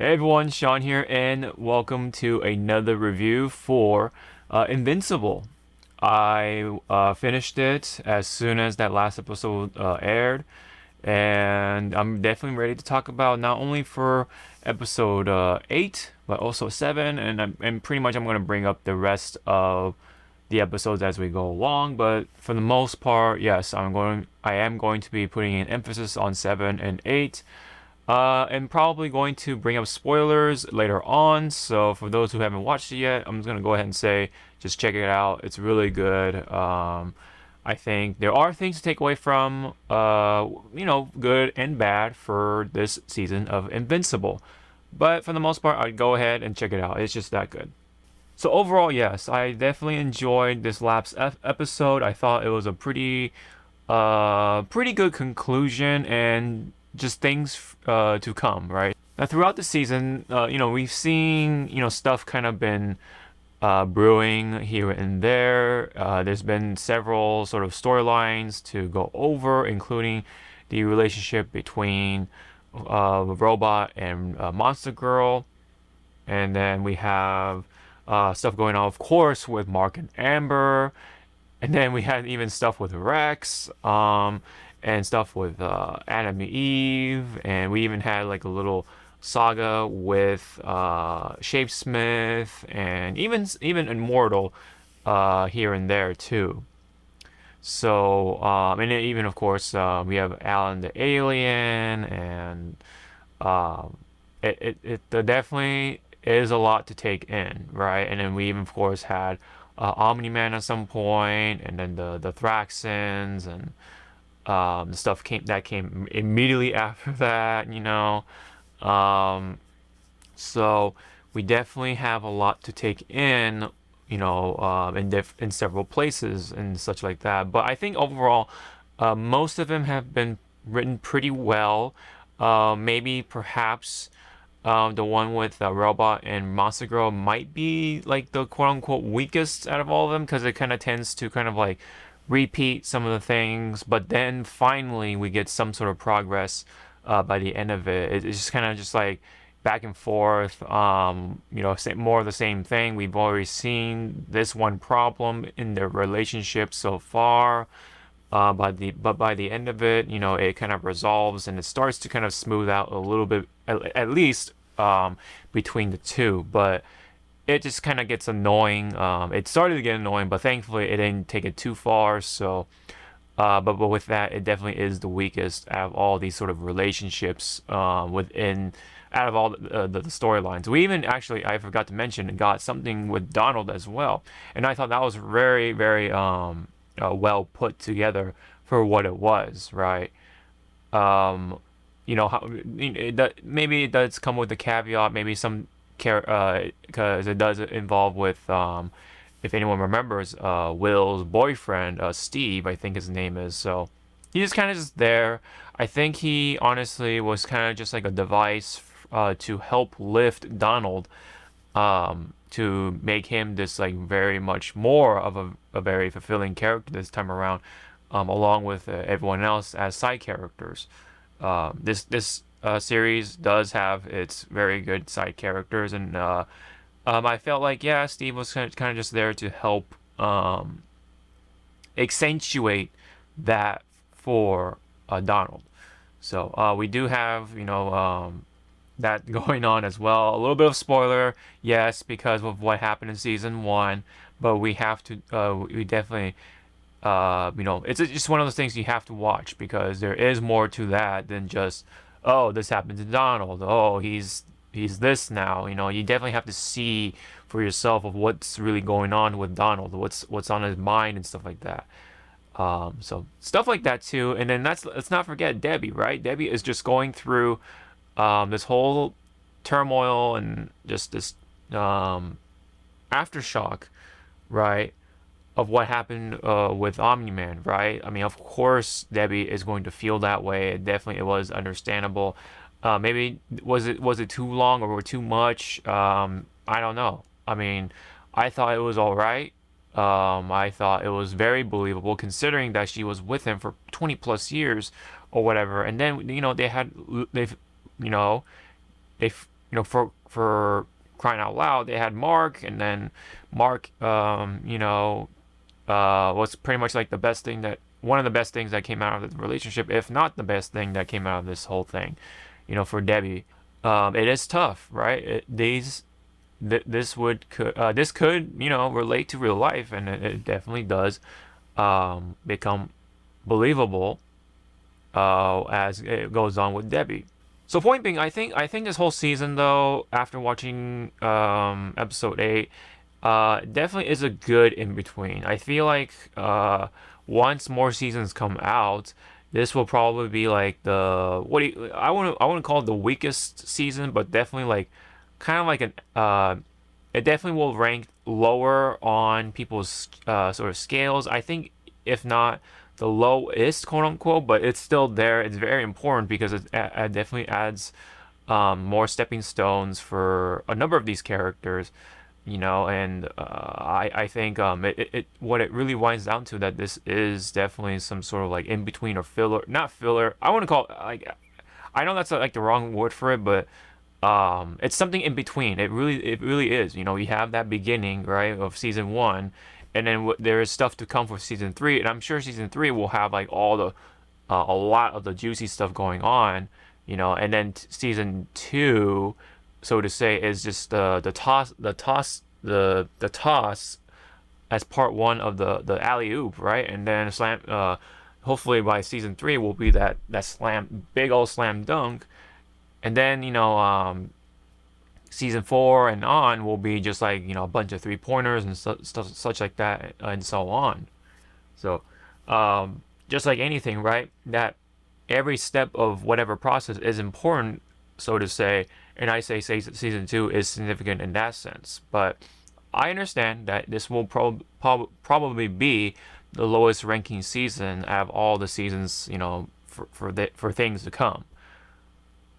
Hey everyone, Sean here, and welcome to another review for Invincible. I finished it as soon as that last episode aired, and I'm definitely ready to talk about not only for episode 8, but also 7, and pretty much I'm going to bring up the rest of the episodes as we go along. But for the most part, yes, I am going to be putting an emphasis on 7 and 8. And probably going to bring up spoilers later on. So for those who haven't watched it yet, I'm just gonna go ahead and say just check it out. It's really good. I think there are things to take away from, good and bad for this season of Invincible. But for the most part, I'd go ahead and check it out. It's just that good. So overall, yes, I definitely enjoyed this last episode. I thought it was a pretty good conclusion and just things to come, right? Now, throughout the season, we've seen, stuff kind of been brewing here and there. There's been several sort of storylines to go over, including the relationship between Robot and Monster Girl. And then we have stuff going on, of course, with Mark and Amber. And then we had even stuff with Rex, and stuff with Adam and Eve, and we even had like a little saga with Shapesmith, and even Immortal here and there too. So, and then even of course we have Alan the alien, and um, it definitely is a lot to take in, right? And then we even of course had Omni Man at some point, and then the Thraxons, and the stuff came immediately after that. Um, so we definitely have a lot to take in, in several places and such like that. But I think overall, most of them have been written pretty well. Maybe perhaps the one with Robot and Monster Girl might be like the quote unquote weakest out of all of them, because it kind of tends to kind of like repeat some of the things, but then finally we get some sort of progress by the end of it. It's just kind of just like back and forth, more of the same thing. We've already seen this one problem in their relationship so far. But by the end of it, it kind of resolves and it starts to kind of smooth out a little bit, at least between the two. But it just kind of gets annoying. It started to get annoying, but thankfully it didn't take it too far. So, but with that, it definitely is the weakest out of all these sort of relationships within out of all the storylines. We even actually, I forgot to mention, got something with Donald as well, and I thought that was very, very well put together for what it was, right? Um, maybe it does come with a caveat, maybe some care, because it does involve with if anyone remembers Will's boyfriend, Steve, I think his name is. So he's just kind of just there. I think he honestly was kind of just like a device to help lift Donald, to make him this like very much more of a very fulfilling character this time around, along with everyone else as side characters. This series does have its very good side characters, and I felt like, yeah, Steve was kind of just there to help accentuate that for Donald. So we do have, that going on as well. A little bit of spoiler, yes, because of what happened in season one, but we definitely, it's just one of those things you have to watch, because there is more to that than just, oh, this happened to Donald. Oh, he's this now. You definitely have to see for yourself of what's really going on with Donald, what's on his mind and stuff like that. So stuff like that too. And then let's not forget Debbie, right? Debbie is just going through this whole turmoil and just this aftershock, right, of what happened with Omni-Man, right? I mean, of course, Debbie is going to feel that way. It was understandable. Maybe was it too long or too much? I don't know. I mean, I thought it was all right. I thought it was very believable, considering that she was with him for 20 plus years or whatever. And then they've you know they for crying out loud, they had Mark, and then Mark, was pretty much like the best thing that one of the best things that came out of the relationship, if not the best thing that came out of this whole thing, for Debbie. It is tough, right? This could relate to real life, and it definitely does become believable as it goes on with Debbie. So point being, I think this whole season though, after watching episode 8, definitely is a good in between. I feel like once more seasons come out, this will probably be like the what do you, I want to call it the weakest season, but definitely like kind of like an it definitely will rank lower on people's sort of scales. I think if not the lowest, quote unquote, but it's still there. It's very important because it definitely adds more stepping stones for a number of these characters, and I think what it really winds down to that this is definitely some sort of like in between or filler, not filler. I want to call it like I know that's like the wrong word for it, but it's something in between. It really is. We have that beginning, right, of season 1, and then there is stuff to come for season 3, and I'm sure season 3 will have like all the a lot of the juicy stuff going on, and then season 2, so to say, is just the toss as part 1 of the alley oop, right, and then slam. Hopefully by season 3 will be that slam, big old slam dunk, and then season 4 and on will be just like a bunch of 3 pointers and stuff such like that and so on. So just like anything, right? That every step of whatever process is important, so to say. And I say season 2 is significant in that sense. But I understand that this will probably be the lowest ranking season out of all the seasons, for things to come.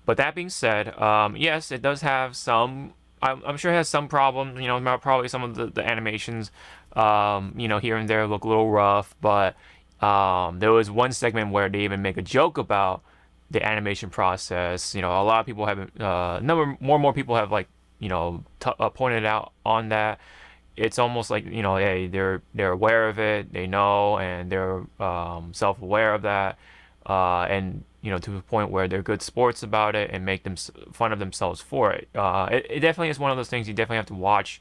But that being said, yes, it does have some. I'm sure it has some problems. Probably some of the animations, here and there look a little rough. But there was one segment where they even make a joke about the animation process. A lot of people have, more and more people have like, pointed out on that. It's almost like hey, they're aware of it, they know, and they're self-aware of that, and to the point where they're good sports about it and make them fun of themselves for it. It definitely is one of those things you definitely have to watch.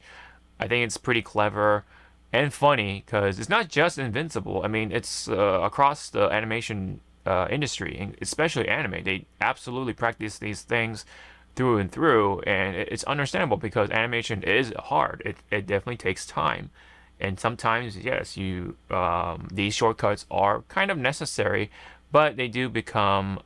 I think it's pretty clever and funny because it's not just Invincible. I mean, it's across the animation industry, and especially anime. They absolutely practice these things through and through, and it's understandable because animation is hard. It definitely takes time, and sometimes yes, these shortcuts are kind of necessary, but they do become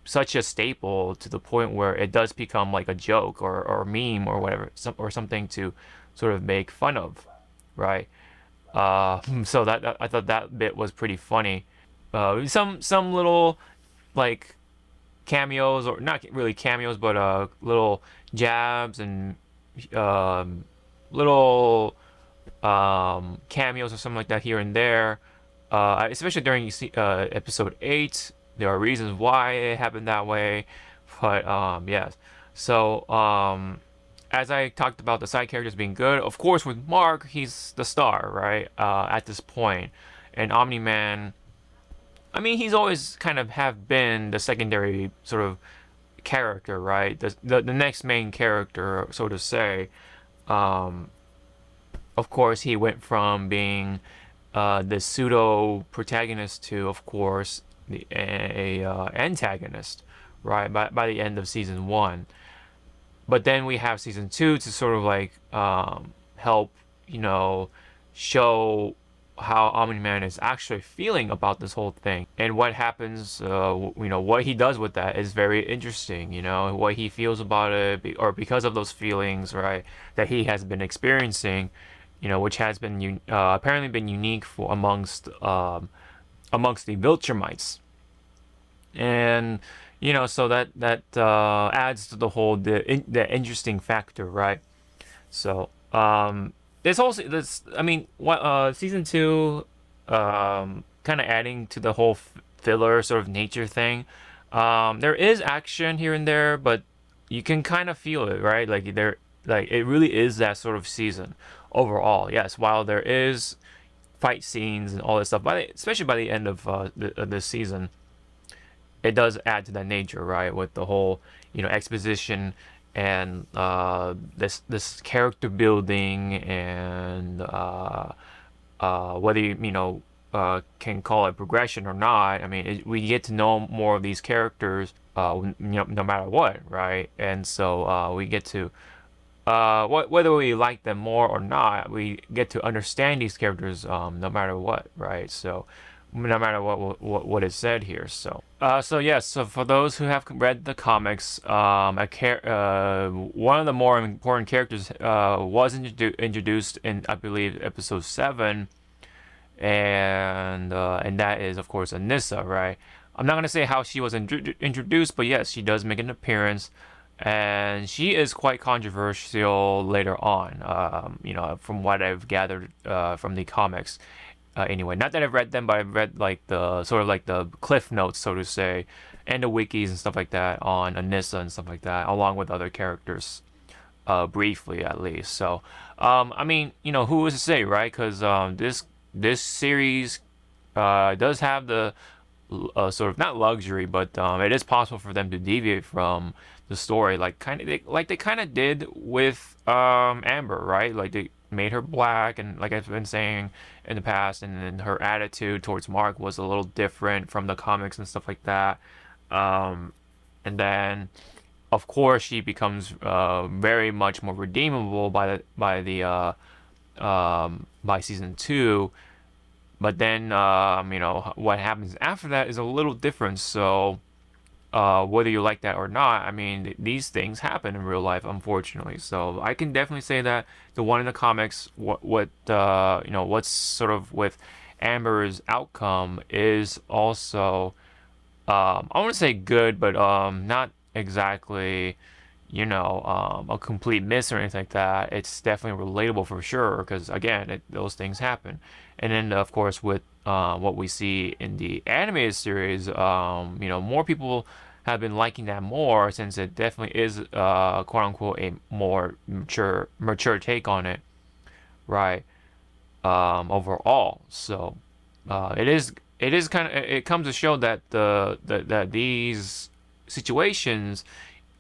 such a staple to the point where it does become like a joke or a meme or whatever, or something to sort of make fun of, right? So that I thought that bit was pretty funny. Some little like cameos, or not really cameos, but little jabs and little cameos or something like that here and there. Especially during episode 8, there are reasons why it happened that way. But yes. So as I talked about the side characters being good, of course with Mark, he's the star, right? At this point, and Omni Man. I mean, he's always kind of have been the secondary sort of character, right? The next main character, so to say. Um, of course, he went from being the pseudo protagonist to, of course, a antagonist, right? By the end of season 1, but then we have season 2 to sort of like help, show how Omni-Man is actually feeling about this whole thing, and what happens. What he does with that is very interesting. What he feels about it, or because of those feelings, right, that he has been experiencing, which has been apparently been unique for amongst the Viltrumites, and so that adds to the whole the interesting factor, right? So this whole this I mean what season 2, kind of adding to the whole filler sort of nature thing. There is action here and there, but you can kind of feel it, right? Like there, like it really is that sort of season overall. Yes, while there is fight scenes and all this stuff, especially by the end of this season, it does add to that nature, right? With the whole, exposition and this character building and whether can call it progression or not. I mean, we get to know more of these characters, no matter what, right? And so we get to whether we like them more or not, we get to understand these characters no matter what, right? So no matter what is said here. So yes. So for those who have read the comics, one of the more important characters was introduced in, I believe, episode 7, and that is of course Anissa, right? I'm not gonna say how she was introduced, but yes, she does make an appearance, and she is quite controversial later on. From what I've gathered from the comics. Anyway, not that I've read them, but I've read like the sort of like the cliff notes, so to say, and the wikis and stuff like that on Anissa and stuff like that, along with other characters, briefly at least. So, I mean, who is to say, right? Because this series does have the sort of not luxury, but it is possible for them to deviate from the story, like they kind of did with Amber, right? Like they made her black, and like I've been saying in the past, and then her attitude towards Mark was a little different from the comics and stuff like that. Um, and then, of course, she becomes very much more redeemable by season 2. But then, what happens after that is a little different. So, whether you like that or not, I mean, these things happen in real life, unfortunately. So, I can definitely say that the one in the comics, what's sort of with Amber's outcome is also, I want to say good, but not exactly, a complete miss or anything like that. It's definitely relatable for sure, because again, those things happen. And then, of course, with what we see in the animated series, more people have been liking that more, since it definitely is, quote unquote, a more mature take on it, right? Overall, so it is kind of, it comes to show that that these situations,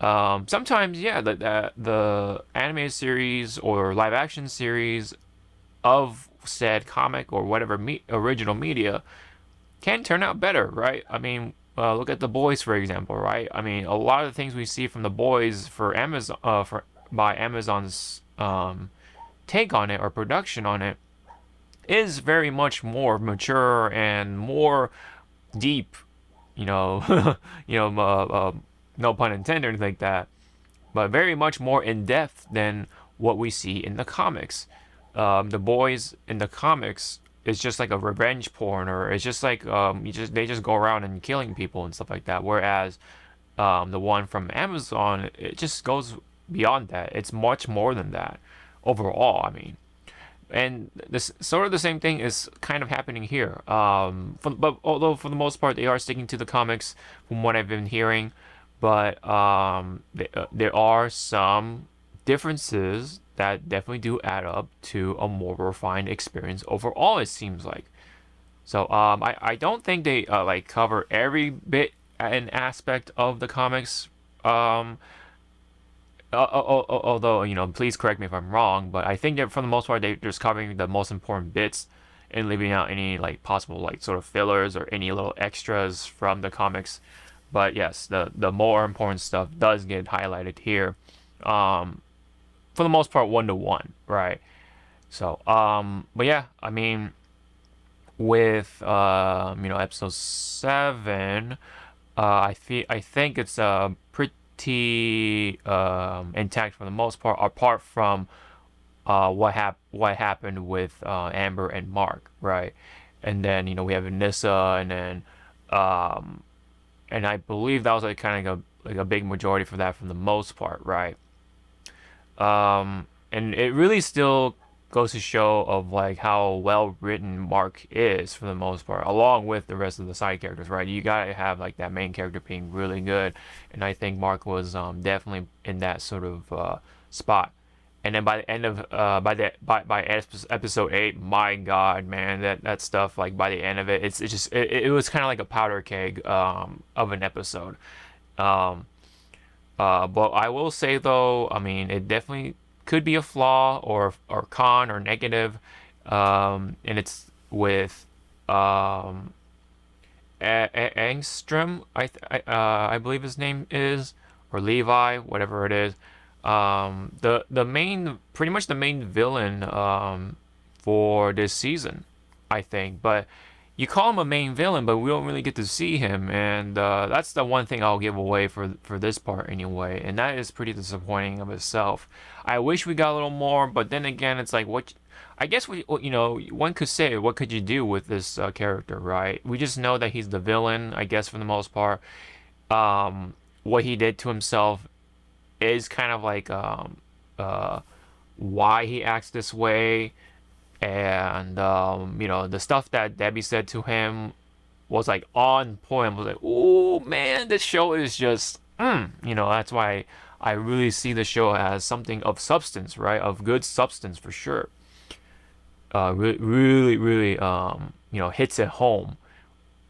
sometimes, yeah, the animated series or live action series of said comic or whatever original media can turn out better, right? I mean, look at The Boys, for example, right? I mean, a lot of the things we see from The Boys for Amazon, by Amazon's take on it or production on it, is very much more mature and more deep, you know, no pun intended or anything like that, but very much more in depth than what we see in the comics. The Boys in the comics is just like a revenge porn, or it's just like they just go around and killing people and stuff like that. Whereas the one from Amazon, it just goes beyond that. It's much more than that overall. I mean, and this sort of the same thing is kind of happening here. But although for the most part they are sticking to the comics, from what I've been hearing, but there are some differences that definitely do add up to a more refined experience overall, it seems like. So I don't think they like cover every bit and aspect of the comics. Um, Although, please correct me if I'm wrong, but I think that for the most part they're just covering the most important bits and leaving out any like possible like sort of fillers or any little extras from the comics. But yes, the more important stuff does get highlighted here. Um, for the most part, 1-to-1, right? So, but yeah, I mean, with episode 7, I think it's pretty intact for the most part, apart from what happened with Amber and Mark, right? And then we have Anissa, and then um, and I believe that was like kind of like a big majority for that, for the most part, right? And it really still goes to show of like how well written Mark is for the most part, along with the rest of the side characters, right? You gotta have like that main character being really good, and I think Mark was definitely in that sort of spot. And then by the end of episode 8, my God, man, that stuff, like by the end of it, it was kind of like a powder keg of an episode. Um, but I will say though, I mean, it definitely could be a flaw or con or negative, and it's with um, Angstrom, I believe his name is, or Levi, whatever it is. The main, pretty much the main villain for this season, I think. But you call him a main villain, but we don't really get to see him, and that's the one thing I'll give away for this part anyway, and that is pretty disappointing of itself. I wish we got a little more, but then again, it's like what. I guess one could say, what could you do with this character, right? We just know that he's the villain, I guess, for the most part. What he did to himself is kind of like uh, why he acts this way, and the stuff that Debbie said to him was like on point. I was like, oh man, this show is just, that's why I really see the show as something of substance, right? Of good substance for sure. Really, really, hits it home,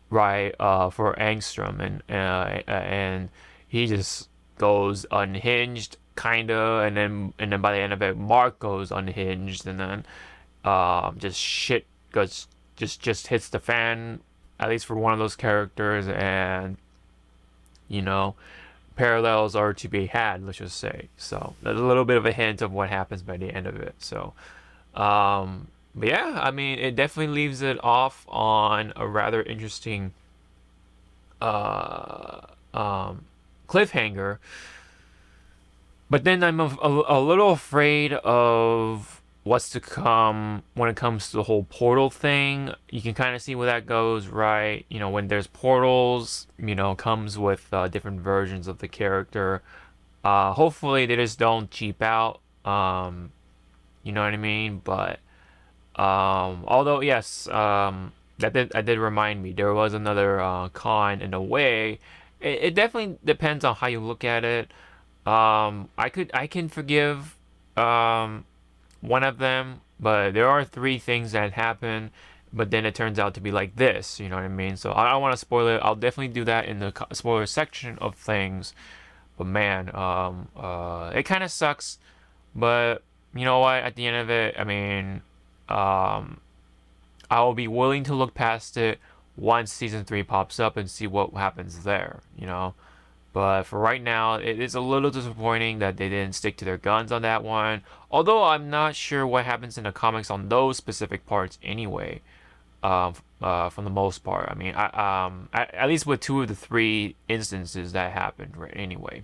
right? For Angstrom, and he just goes unhinged, kinda, and then by the end of it, Mark goes unhinged, and then just shit goes just hits the fan, at least for one of those characters, and you know, parallels are to be had, let's just say. So there's a little bit of a hint of what happens by the end of it. So, but yeah, I mean, it definitely leaves it off on a rather interesting uh, um, cliffhanger. But then I'm a little afraid of what's to come when it comes to the whole portal thing. You can kind of see where that goes, right? When there's portals, comes with different versions of the character. Hopefully they just don't cheap out. You know what I mean? But although yes, that did remind me there was another con in a way. It definitely depends on how you look at it. I can forgive um one of them, but there are three things that happen, but then it turns out to be like this, you know what I mean? So I don't want to spoil it. I'll definitely do that in the spoiler section of things. But man, it kind of sucks, but you know what? At the end of it, I mean, um, I will be willing to look past it once season 3 pops up and see what happens there. But for right now, it is a little disappointing that they didn't stick to their guns on that one. Although I'm not sure what happens in the comics on those specific parts anyway. For the most part, I mean, at least with two of the three instances that happened, right? Anyway,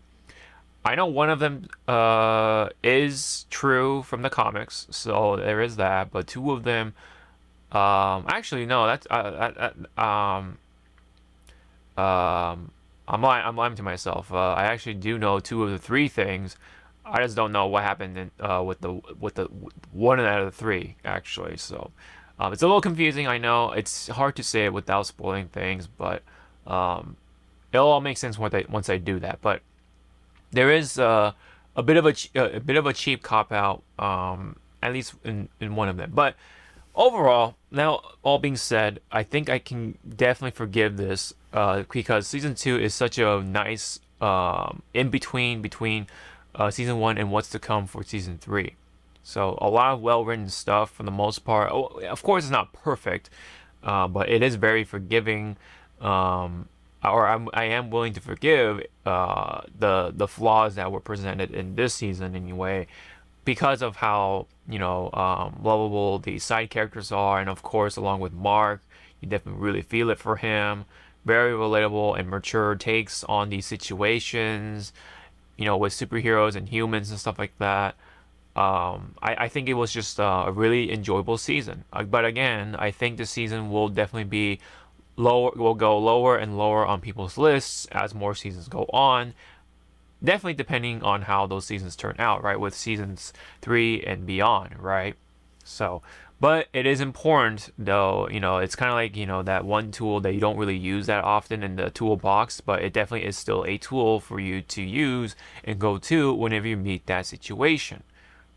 I know one of them is true from the comics, so there is that. But two of them, actually no, that's I'm lying to myself. I actually do know two of the three things. I just don't know what happened with the one out of the three actually. So it's a little confusing. I know it's hard to say it without spoiling things, but um, it'll all make sense once I do that. But there is a bit of a cheap cop out, at least in one of them. But overall, now all being said, I think I can definitely forgive this because season 2 is such a nice in between season 1 and what's to come for season 3. So a lot of well written stuff for the most part. Oh, of course, it's not perfect, but it is very forgiving. I am willing to forgive the flaws that were presented in this season anyway, because of how lovable the side characters are, and of course, along with Mark, you definitely really feel it for him. Very relatable and mature takes on these situations, with superheroes and humans and stuff like that. I think it was just a really enjoyable season. But again, I think the season will definitely be lower, will go lower and lower on people's lists as more seasons go on. Definitely depending on how those seasons turn out, right? With seasons 3 and beyond, right? So, but it is important though, it's kind of like, that one tool that you don't really use that often in the toolbox, but it definitely is still a tool for you to use and go to whenever you meet that situation,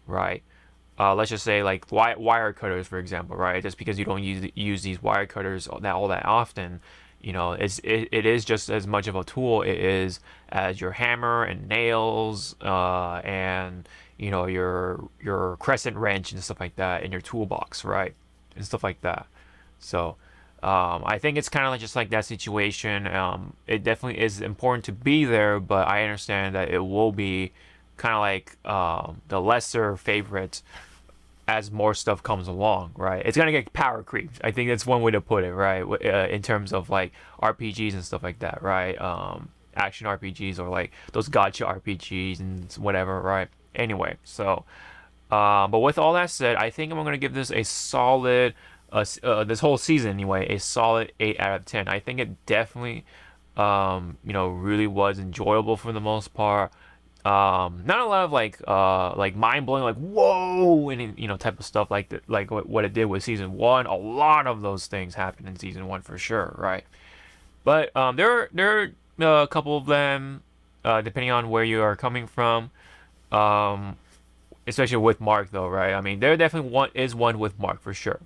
right? Let's just say like wire cutters, for example, right? Just because you don't use these wire cutters all that often, it is just as much of a tool it is as your hammer and nails, and your crescent wrench and stuff like that in your toolbox, right? And stuff like that. So I think it's kind of like just like that situation. It definitely is important to be there, but I understand that it will be kind of like the lesser favorite as more stuff comes along, right? It's gonna get power creeped. I think that's one way to put it, right? In terms of like RPGs and stuff like that, right? Action RPGs or like those gotcha RPGs and whatever, right? Anyway, so but with all that said, I think I'm gonna give this a solid, this whole season anyway, a solid 8 out of 10. I think it definitely, really was enjoyable for the most part. Not a lot of like mind blowing, like whoa, and type of stuff like that, like what it did with season one. A lot of those things happened in season one for sure, right? But there are a couple of them, depending on where you are coming from. Um, Especially with Mark though, right? I mean, there definitely one with Mark for sure.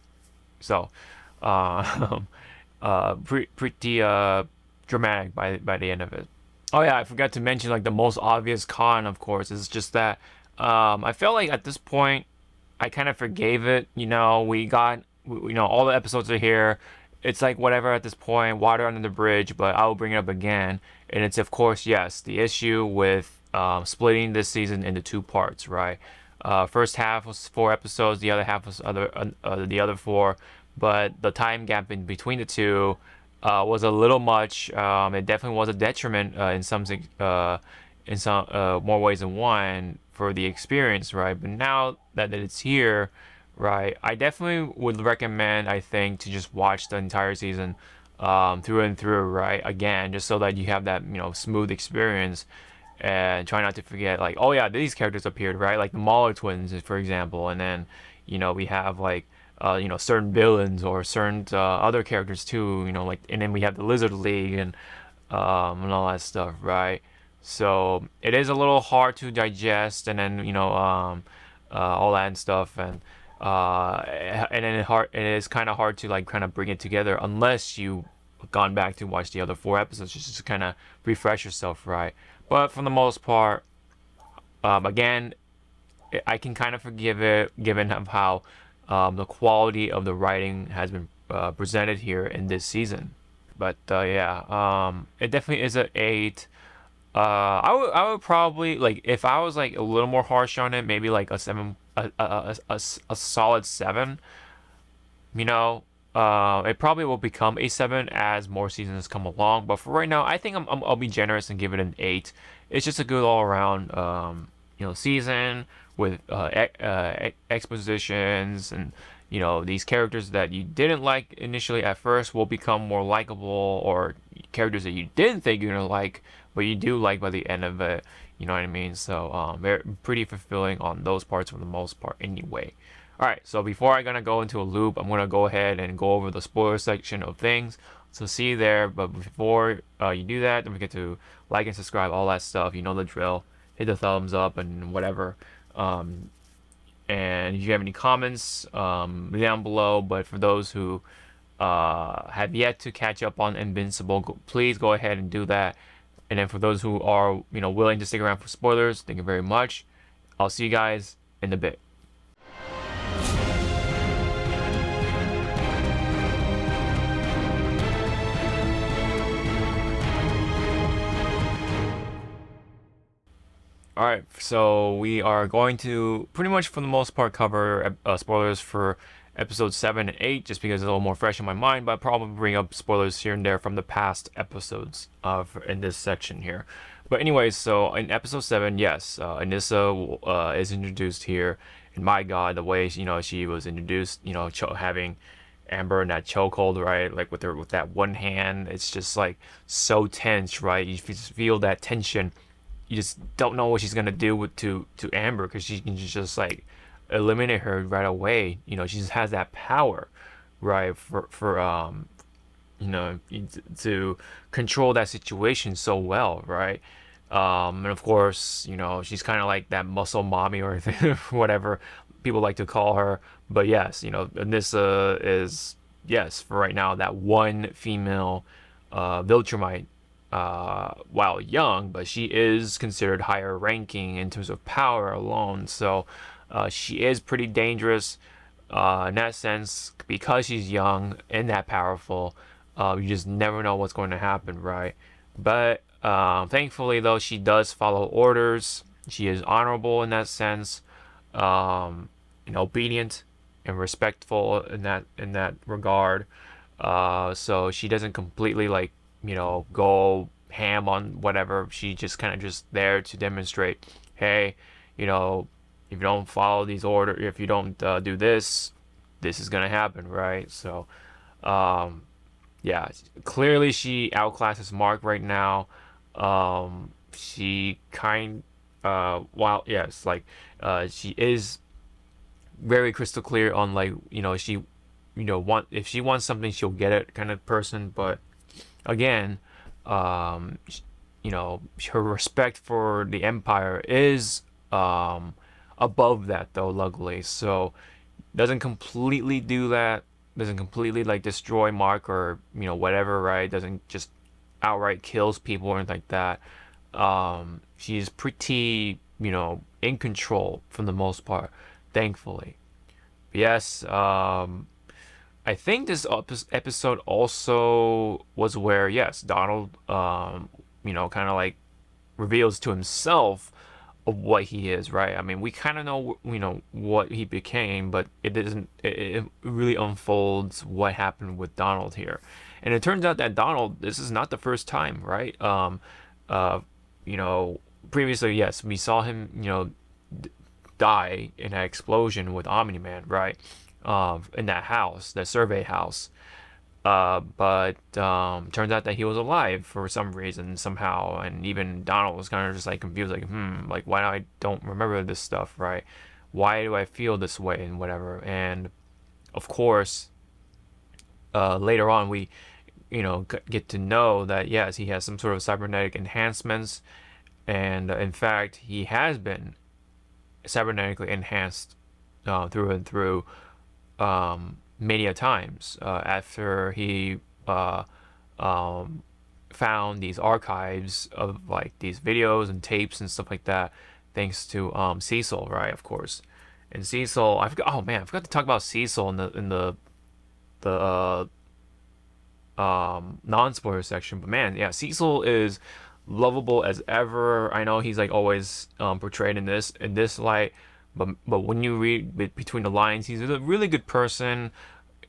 So, uh, pretty dramatic by the end of it. Oh yeah, I forgot to mention like the most obvious con, of course, is just that I felt like at this point I kind of forgave it. We got all the episodes are here. It's like whatever at this point, water under the bridge. But I will bring it up again, and it's of course yes the issue with splitting this season into two parts, right? First half was 4 episodes, the other half was the other four, but the time gap in between the two was a little much. It definitely was a detriment in some more ways than one for the experience, right? But now that it's here, right, I definitely would recommend, I think, to just watch the entire season through and through, right? Again, just so that you have that smooth experience, and try not to forget like, oh yeah, these characters appeared, right? Like the Mahler twins, for example, and then we have like certain villains or certain other characters too, like, and then we have the Lizard League and all that stuff, right? So it is a little hard to digest, and then all that and stuff, and then it is kind of hard to like kind of bring it together unless you gone back to watch the other 4 episodes just to kind of refresh yourself, right? But for the most part, again, I can kind of forgive it given of how the quality of the writing has been presented here in this season. But yeah, it definitely is an 8. I would probably like, if I was like a little more harsh on it, maybe like a 7, a solid 7. It probably will become a 7 as more seasons come along. But for right now, I think I'll be generous and give it an 8. It's just a good all around season with expositions, and these characters that you didn't like initially at first will become more likable, or characters that you didn't think you're gonna like but you do like by the end of it. You know what I mean? So they're pretty fulfilling on those parts for the most part anyway. Alright, so before I'm gonna go into a loop, I'm gonna go ahead and go over the spoiler section of things. So see you there, but before you do that, don't forget to like and subscribe, all that stuff. You know the drill. Hit the thumbs up and whatever. And if you have any comments, down below. But for those who have yet to catch up on Invincible, please go ahead and do that. And then for those who are willing to stick around for spoilers, thank you very much. I'll see you guys in a bit. Alright, so we are going to pretty much for the most part cover spoilers for episodes 7 and 8, just because it's a little more fresh in my mind, but I'll probably bring up spoilers here and there from the past episodes in this section here. But anyways, so in episode 7, yes, Anissa is introduced here, and my god, the way she was introduced, having Amber in that chokehold, right? Like with that one hand, it's just like so tense, right? You just feel that tension. You just don't know what she's gonna do to Amber, because she can just like eliminate her right away. You know, she just has that power, right? For you know, to control that situation so well, right? And of course, you know, she's kind of like that muscle mommy or whatever people like to call her. But yes, you know, Anissa is, yes, for right now, that one female Viltrumite, while young, but she is considered higher ranking in terms of power alone. So she is pretty dangerous in that sense because she's young and that powerful. You just never know what's going to happen, right? But thankfully, though, she does follow orders. She is honorable in that sense, um, and obedient and respectful in that regard. So she doesn't completely like go ham on whatever. She just kind of just there to demonstrate, hey, you know, if you don't follow these orders, if you don't do this, this is gonna happen, right? So, um, yeah, clearly she outclasses Mark right now. She while yes, like, she is very crystal clear on like she want if she wants something she'll get it kind of person, but again, um, you know, her respect for the Empire is above that though, luckily. So doesn't completely do that. Doesn't completely like destroy Mark or whatever, right? Doesn't just outright kills people or anything like that. She's pretty in control for the most part, thankfully. But yes, I think this episode also was where, yes, Donald, kind of like reveals to himself of what he is, right? I mean, we kind of know, what he became, but it doesn't, it really unfolds what happened with Donald here. And it turns out that Donald, this is not the first time, right? Uh, you know, Previously, yes, we saw him, die in an explosion with Omni-Man, right? In that house, that survey house. But turns out that he was alive for some reason somehow, and even Donald was kind of just like confused, like, like why do I don't remember this stuff, right? Why do I feel this way and whatever? And of course, later on we, get to know that yes, he has some sort of cybernetic enhancements, and in fact, he has been cybernetically enhanced through and through many a times after he um, found these archives of like these videos and tapes and stuff like that, thanks to Cecil, right? Of course, and Cecil, I forgot. Oh man, I forgot to talk about Cecil in the non-spoiler section. But man, yeah, Cecil is lovable as ever. I know he's like always portrayed in this light, but when you read between the lines, he's a really good person.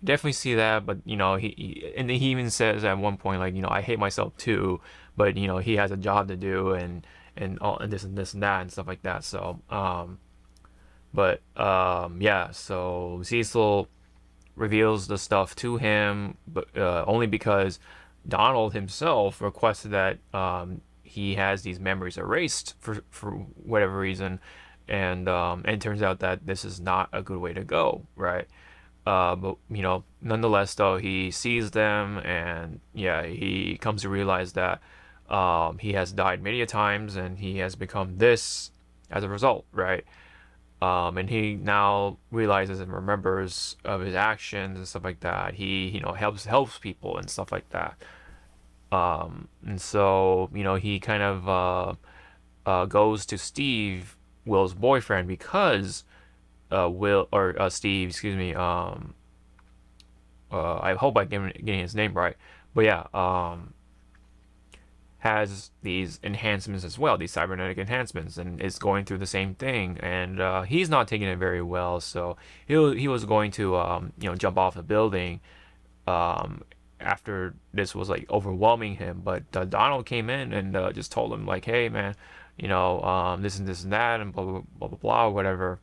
Definitely see that, but and he even says at one point like I hate myself too, but he has a job to do and all and this and that and stuff like that. So yeah, so Cecil reveals the stuff to him, but only because Donald himself requested that he has these memories erased for whatever reason, and it turns out that this is not a good way to go, right? But nonetheless, though, he sees them, and yeah, he comes to realize that he has died many a times, and he has become this as a result, right? And he now realizes and remembers of his actions and stuff like that. He helps people and stuff like that. And so he kind of goes to Steve, Will's boyfriend, because Will or Steve, excuse me. I hope I'm getting his name right, but yeah, has these enhancements as well, these cybernetic enhancements, and is going through the same thing. And he's not taking it very well, so he was going to jump off a building um, after this was like overwhelming him. But Donald came in and just told him like, hey man, this and this and that and blah blah blah blah blah whatever,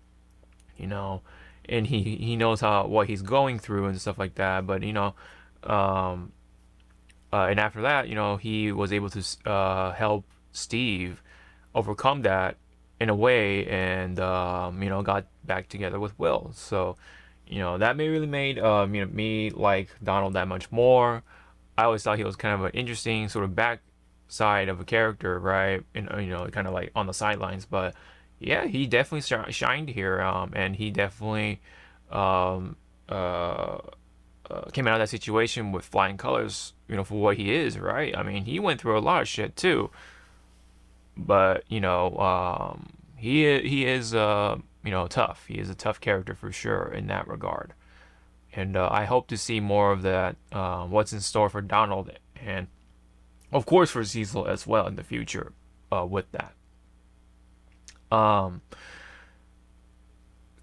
you know, and he knows what he's going through and stuff like that. But um, and after that, he was able to help Steve overcome that, in a way, and got back together with Will. So, that may really made me like Donald that much more. I always thought he was kind of an interesting sort of back side of a character, right? And kind of like on the sidelines, but yeah, he definitely shined here, and he definitely um, uh, came out of that situation with flying colors, for what he is, right? I mean, he went through a lot of shit too, but he is tough. He is a tough character for sure in that regard, and I hope to see more of that. What's in store for Donald, and of course for Cecil as well in the future. With that, um,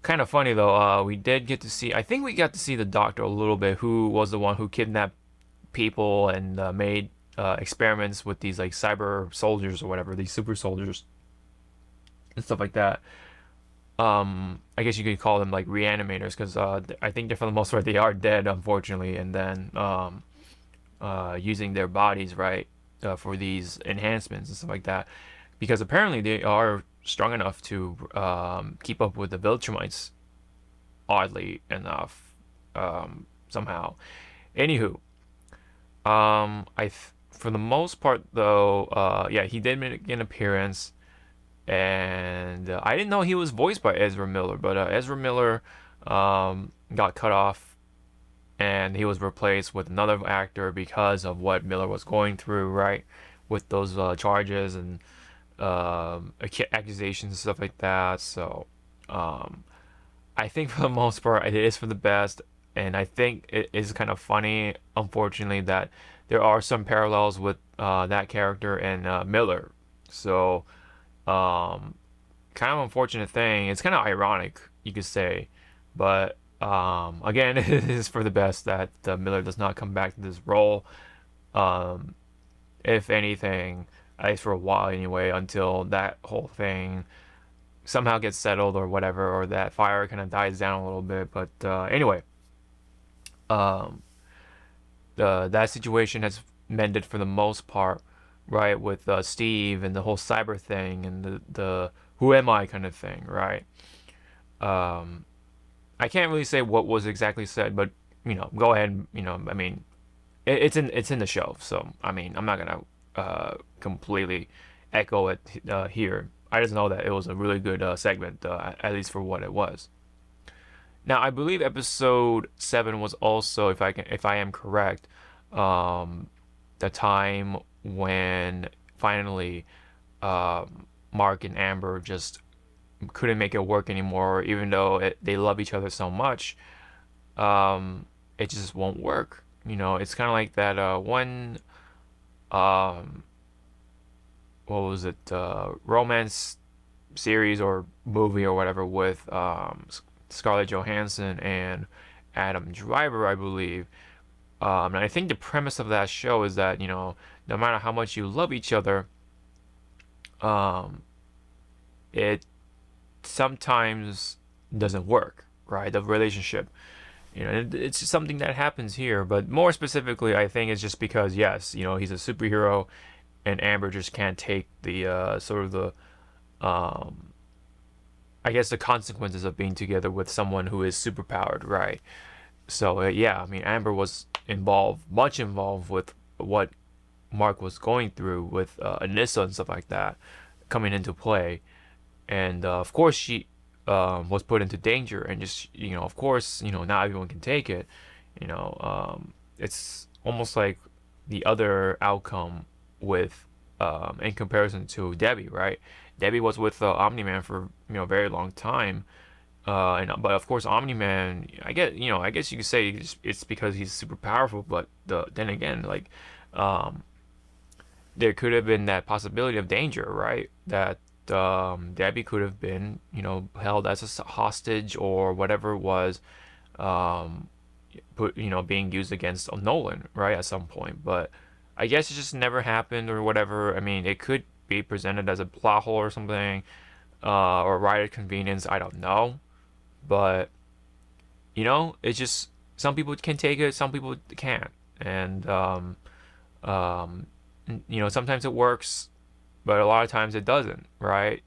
kind of funny though. We did get to see. I think we got to see the Doctor a little bit, who was the one who kidnapped people and made experiments with these like cyber soldiers or whatever, these super soldiers and stuff like that. I guess you could call them like reanimators because I think for the most part they are dead, unfortunately, and then using their bodies, right, for these enhancements and stuff like that, because apparently they are strong enough to keep up with the Viltrumites, oddly enough, somehow. Anywho, for the most part though, yeah, he did make an appearance, and I didn't know he was voiced by Ezra Miller, but Ezra Miller got cut off, and he was replaced with another actor because of what Miller was going through, right, with those charges and accusations and stuff like that. So, um, I think for the most part, it is for the best, and I think it is kind of funny, unfortunately, that there are some parallels with that character and Miller. So, um, kind of unfortunate thing. It's kind of ironic, you could say, but again, it is for the best that Miller does not come back to this role. Um, if anything, at least for a while anyway, until that whole thing somehow gets settled or whatever, or that fire kind of dies down a little bit. But anyway, um, the that situation has mended for the most part, right? With Steve and the whole cyber thing and the who am I kind of thing, right? Um, I can't really say what was exactly said, but go ahead. I mean, it's in the show, so I mean, I'm not gonna completely echo it here. I just know that it was a really good segment, at least for what it was. Now, I believe episode 7 was also, if I am correct, um, the time when finally Mark and Amber just couldn't make it work anymore, even though they love each other so much. It just won't work. It's kind of like that one, um, what was it, romance series or movie or whatever with Scarlett Johansson and Adam Driver, I believe. And I think the premise of that show is that, no matter how much you love each other, um, it sometimes doesn't work, right? The relationship. It's just something that happens here, but more specifically, I think it's just because, yes, he's a superhero, and Amber just can't take the sort of the, um, I guess, the consequences of being together with someone who is superpowered, right? So yeah, I mean, Amber was much involved with what Mark was going through with Anissa and stuff like that coming into play, and of course she was put into danger, and just of course not everyone can take it. It's almost like the other outcome with in comparison to Debbie, right? Debbie was with Omni-Man for a very long time, and but of course Omni-Man, I guess you could say it's because he's super powerful, but then again, like, um, there could have been that possibility of danger, right? That Debbie could have been, held as a hostage or whatever it was, um, being used against Nolan, right, at some point. But I guess it just never happened or whatever. I mean, it could be presented as a plot hole or something, or writer convenience. I don't know, but it's just some people can take it, some people can't, and um, sometimes it works, but a lot of times it doesn't, right?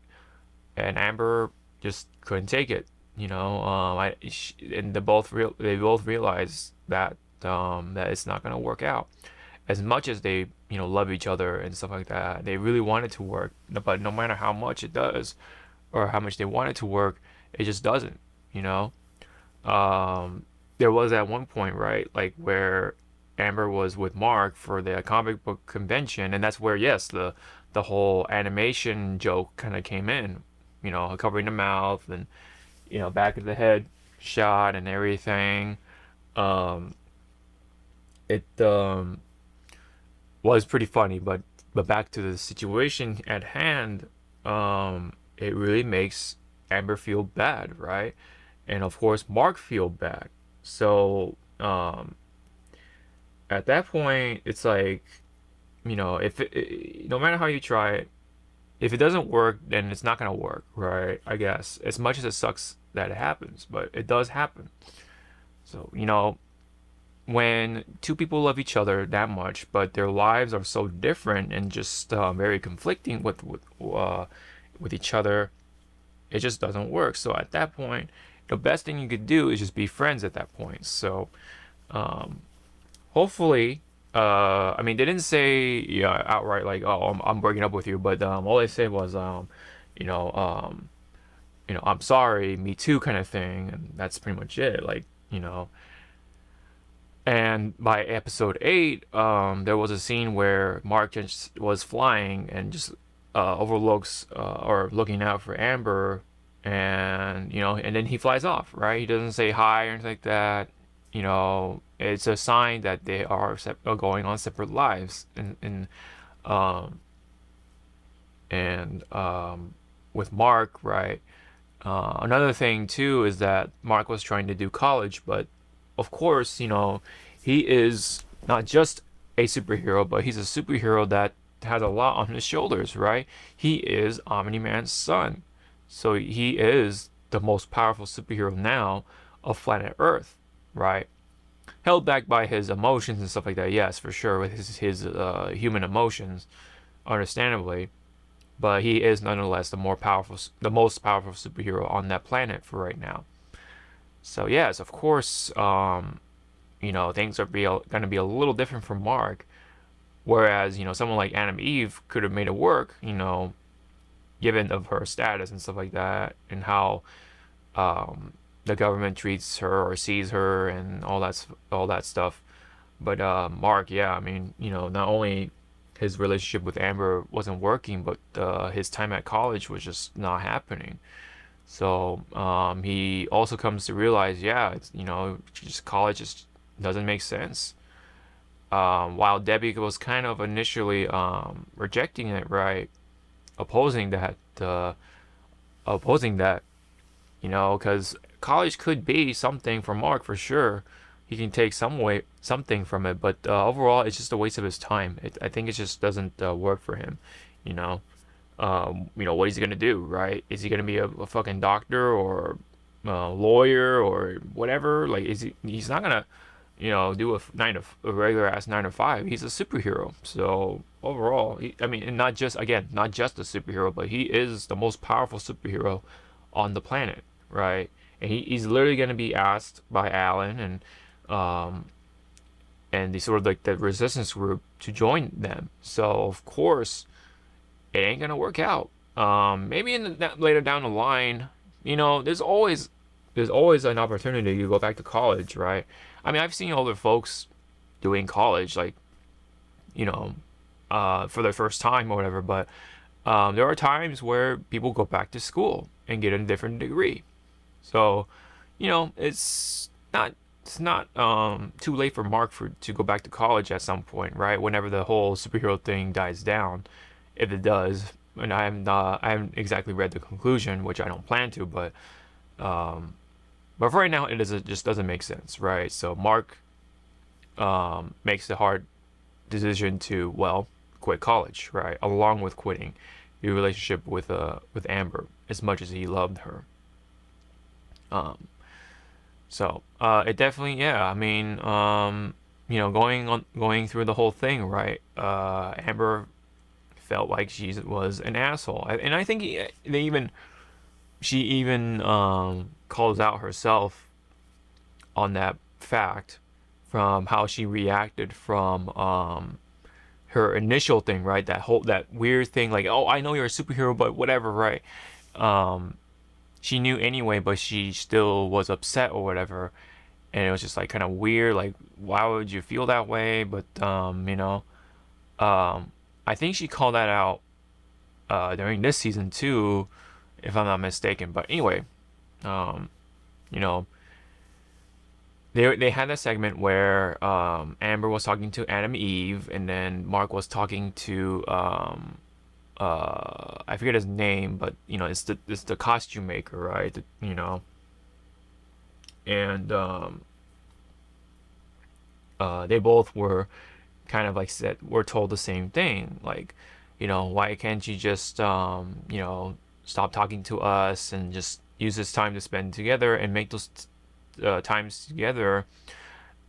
and Amber just couldn't take it. And they both realized that that it's not gonna work out. As much as they love each other and stuff like that, they really want it to work. But no matter how much it does, or how much they want it to work, it just doesn't. You know. There was at one point, right, like where Amber was with Mark for the comic book convention, and that's where, yes, the whole animation joke kind of came in, covering the mouth and back of the head shot and everything. Um, it was pretty funny, but back to the situation at hand, it really makes Amber feel bad, right? And of course Mark feel bad. So at that point, it's like if no matter how you try it, if it doesn't work, then it's not gonna work, right? I guess as much as it sucks that it happens, but it does happen. So when two people love each other that much, but their lives are so different and just very conflicting with each other, it just doesn't work. So at that point, the best thing you could do is just be friends at that point. So um, hopefully, I mean, they didn't say yeah outright like, oh, I'm breaking up with you, but all they said was you know, um, I'm sorry, me too, kind of thing, and that's pretty much it. Like, and by episode 8, there was a scene where Mark just was flying and just overlooks or looking out for Amber, and and then he flies off. Right? He doesn't say hi or anything like that. It's a sign that they are going on separate lives, um, and with Mark, right? Another thing too is that Mark was trying to do college, but of course, he is not just a superhero, but he's a superhero that has a lot on his shoulders, right? He is Omni-Man's son. So he is the most powerful superhero now of planet Earth, right? Held back by his emotions and stuff like that, yes, for sure, with his human emotions, understandably. But he is nonetheless the most powerful superhero on that planet for right now. So yes, of course, things are gonna be a little different from Mark. Whereas, someone like Adam Eve could have made it work, given of her status and stuff like that, and how um, the government treats her or sees her and all that stuff. But Mark, yeah, I mean, not only his relationship with Amber wasn't working, but his time at college was just not happening. So he also comes to realize, yeah, it's just college just doesn't make sense. While Debbie was kind of initially rejecting it, right, opposing that, uh, opposing that, because college could be something for Mark for sure. He can take something from it, but overall, it's just a waste of his time. I think it just doesn't work for him, you know. What is he gonna do, right? Is he gonna be a fucking doctor or lawyer or whatever? Like, he's not gonna, do a regular ass 9 to 5. He's a superhero. So overall, I mean, and not just a superhero, but he is the most powerful superhero on the planet, right? And he's literally gonna be asked by Alan um, and the sort of like the resistance group to join them. So of course it ain't gonna work out. Maybe later down the line, there's always an opportunity to go back to college, right? I mean, I've seen older folks doing college, like you know, for their first time or whatever. But there are times where people go back to school and get a different degree. So, it's not too late for Mark to go back to college at some point, right? Whenever the whole superhero thing dies down, if it does. And I haven't exactly read the conclusion, which I don't plan to, um, but for right now, it just doesn't make sense, right? So Mark makes the hard decision to, well, quit college, right? Along with quitting the relationship with Amber, as much as he loved her. Um, so it definitely, yeah. I mean, going through the whole thing, right? Amber felt like she was an asshole, and I think they even she even calls out herself on that fact from how she reacted from her initial thing, right? That weird thing, like, oh, I know you're a superhero, but whatever, right? Um, she knew anyway, but she still was upset or whatever, and it was just like kind of weird. Like, why would you feel that way? But I think she called that out during this season too, if I'm not mistaken. But anyway, um, you know, they had a segment where Amber was talking to Adam Eve, and then Mark was talking to I forget his name, but it's the costume maker, right? And they both were kind of like said were told the same thing, like, why can't you just stop talking to us and just use this time to spend together and make those times together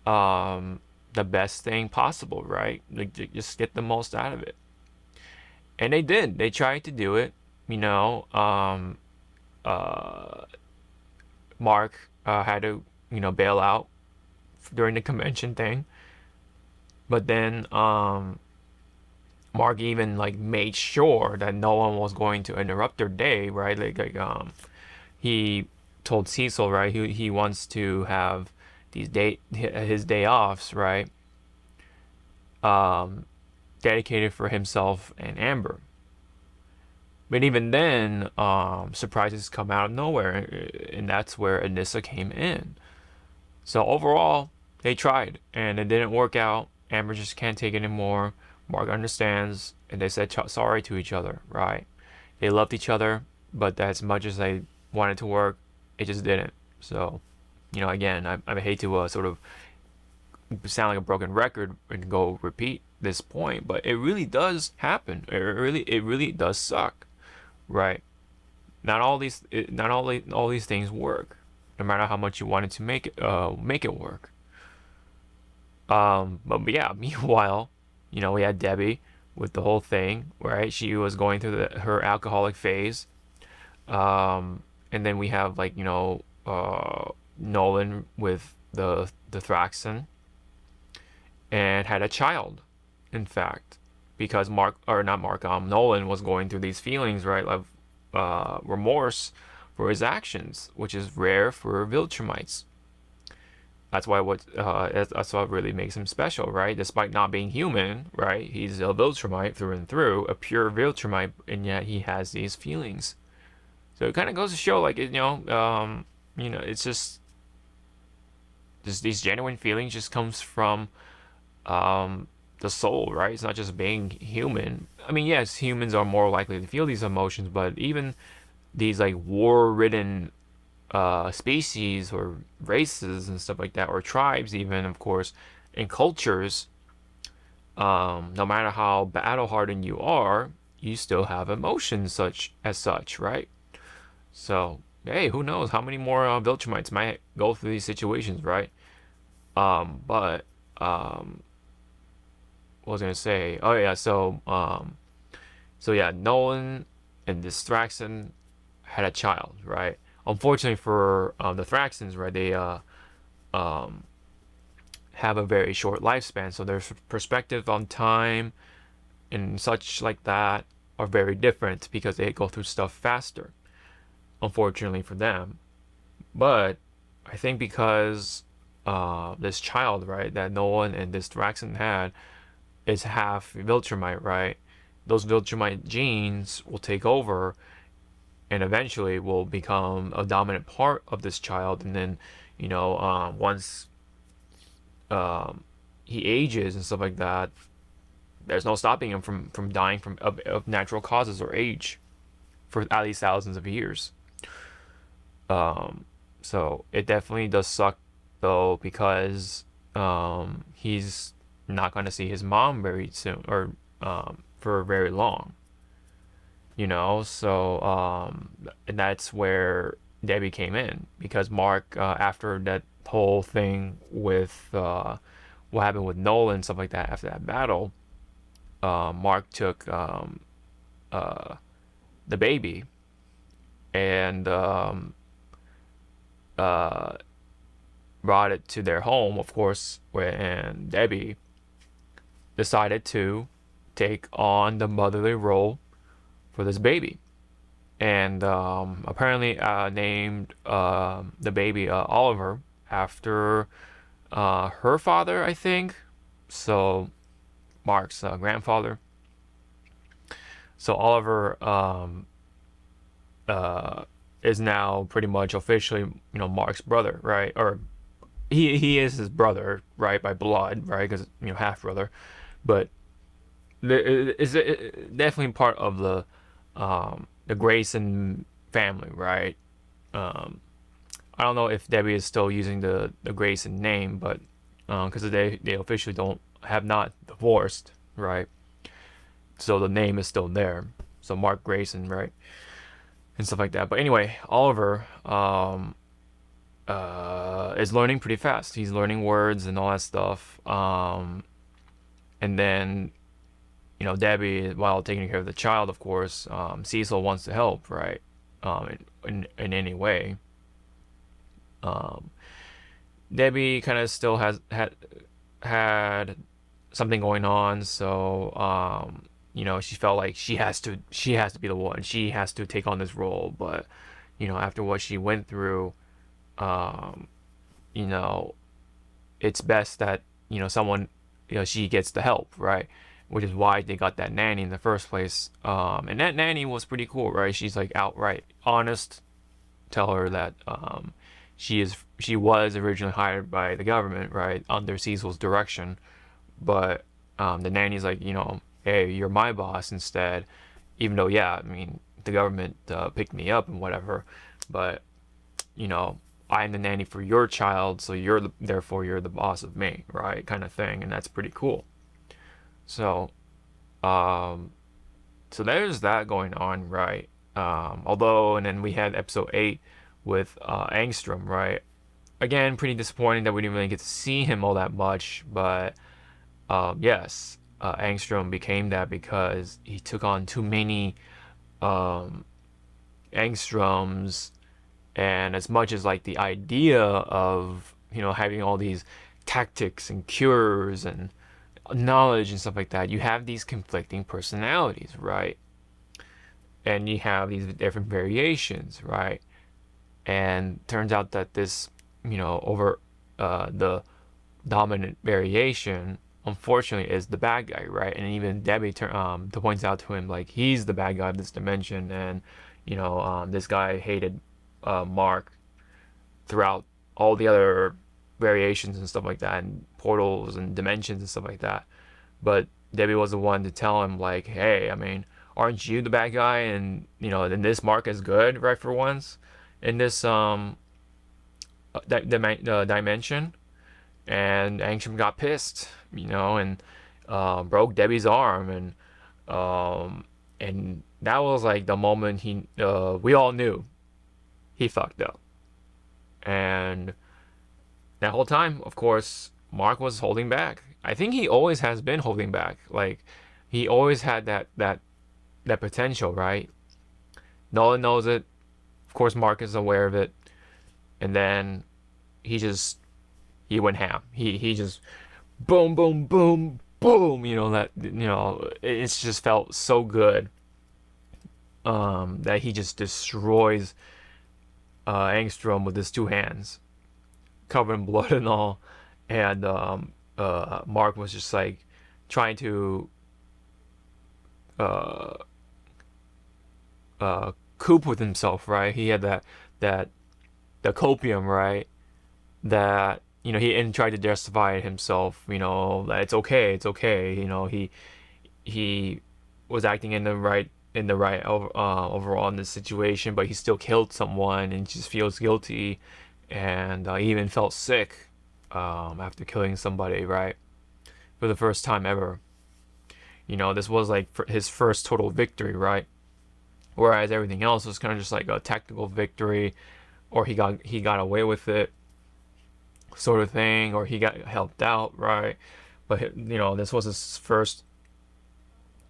the best thing possible, right? Like, just get the most out of it. And they did. They tried to do it. You know, uh, Mark had to, bail out during the convention thing. But then Mark even like made sure that no one was going to interrupt their day, right? He told Cecil, right? He wants to have his day offs, right? Um, Dedicated for himself and Amber. But even then, surprises come out of nowhere, and that's where Anissa came in. So overall, they tried, and it didn't work out. Amber just can't take it anymore. Mark understands, and they said sorry to each other, right? They loved each other, but as much as they wanted to work, it just didn't. So, again, I hate to sort of sound like a broken record and go repeat this point, but it really does happen. It really does suck, right? Not all these things work, no matter how much you wanted to make it work. But yeah, meanwhile, we had Debbie with the whole thing, right? She was going through her alcoholic phase. And then we have, like, Nolan with the Thraxon, and had a child, in fact, because Nolan was going through these feelings, right, of remorse for his actions, which is rare for Viltrumites. That's what really makes him special, right? Despite not being human, right? He's a Viltrumite through and through, a pure Viltrumite, and yet he has these feelings. So it kind of goes to show, like, it's just these genuine feelings just comes from the soul, right? It's not just being human. I mean, yes, humans are more likely to feel these emotions, but even these like war-ridden species or races and stuff like that, or tribes, even, of course, and cultures, no matter how battle hardened you are, you still have emotions such, right? So, hey, who knows how many more Viltrumites might go through these situations, right? But what was I gonna say? Oh yeah, so yeah, Nolan and this Thraxon had a child, right? Unfortunately for the Thraxons, right, they um, have a very short lifespan, so their perspective on time and such like that are very different because they go through stuff faster. Unfortunately for them, but I think because this child, right, that Nolan and this Thraxon had is half Viltrumite, right? Those Viltrumite genes will take over and eventually will become a dominant part of this child. And then, once he ages and stuff like that, there's no stopping him from dying of natural causes or age for at least thousands of years. So it definitely does suck though, because he's not going to see his mom very soon, or for very long. So and that's where Debbie came in, because Mark, after that whole thing with what happened with Nolan and stuff like that, after that battle, Mark took uh, the baby, and uh, brought it to their home, of course, and Debbie decided to take on the motherly role for this baby. And apparently named the baby Oliver after her father, I think. So Mark's grandfather. So Oliver uh, is now pretty much officially, Mark's brother, right? Or he is his brother, right, by blood, right? Because half brother, but it's definitely part of the Grayson family, right? Um, I don't know if Debbie is still using the Grayson name, but because they officially don't have not divorced, right? So the name is still there. So Mark Grayson, right, and stuff like that. But anyway, Oliver is learning pretty fast. He's learning words and all that stuff. And then Debbie, while taking care of the child, of course, Cecil wants to help, right? In any way. Um, Debbie kind of still had something going on, so she felt like she has to be the one. She has to take on this role, but after what she went through, um, you know, it's best that someone she gets the help, right? Which is why they got that nanny in the first place. And that nanny was pretty cool, right? She's like outright honest, tell her that she was originally hired by the government, right, under Cecil's direction, but the nanny's like, hey, you're my boss instead, even though, yeah, I mean, the government picked me up and whatever, but you know, I'm the nanny for your child, so therefore you're the boss of me, right, kind of thing, and that's pretty cool. So, um, so there's that going on, right? Although, and then we had episode 8 with Angstrom, right? Again, pretty disappointing that we didn't really get to see him all that much, but yes, Angstrom became that because he took on too many um, Angstroms, and as much as like the idea of having all these tactics and cures and knowledge and stuff like that, you have these conflicting personalities, right? And you have these different variations, right? And turns out that this, over the dominant variation, unfortunately, is the bad guy, right? And even Debbie points out to him like he's the bad guy of this dimension, and this guy hated Mark throughout all the other variations and stuff like that, and portals and dimensions and stuff like that. But Debbie was the one to tell him like, hey, I mean, aren't you the bad guy? And then this Mark is good, right, for once in this dimension. And Angstrom got pissed, and broke Debbie's arm, and that was like the moment we all knew he fucked up. And that whole time, of course, Mark was holding back. I think he always has been holding back. Like he always had that potential, right? Nolan knows it. Of course, Mark is aware of it, and then he went ham. He just boom, boom, boom, boom. It's just felt so good. That he just destroys Angstrom with his two hands, covered in blood and all. And Mark was just like trying to uh, cope with himself, right? He had that the copium, right? That he tried to justify it himself. That it's okay. He was acting in the right overall in this situation, but he still killed someone and just feels guilty, and he even felt sick after killing somebody, right, for the first time ever. This was like his first total victory, right? Whereas everything else was kind of just like a tactical victory, or he got away with it, sort of thing, or he got helped out, right? But this was his first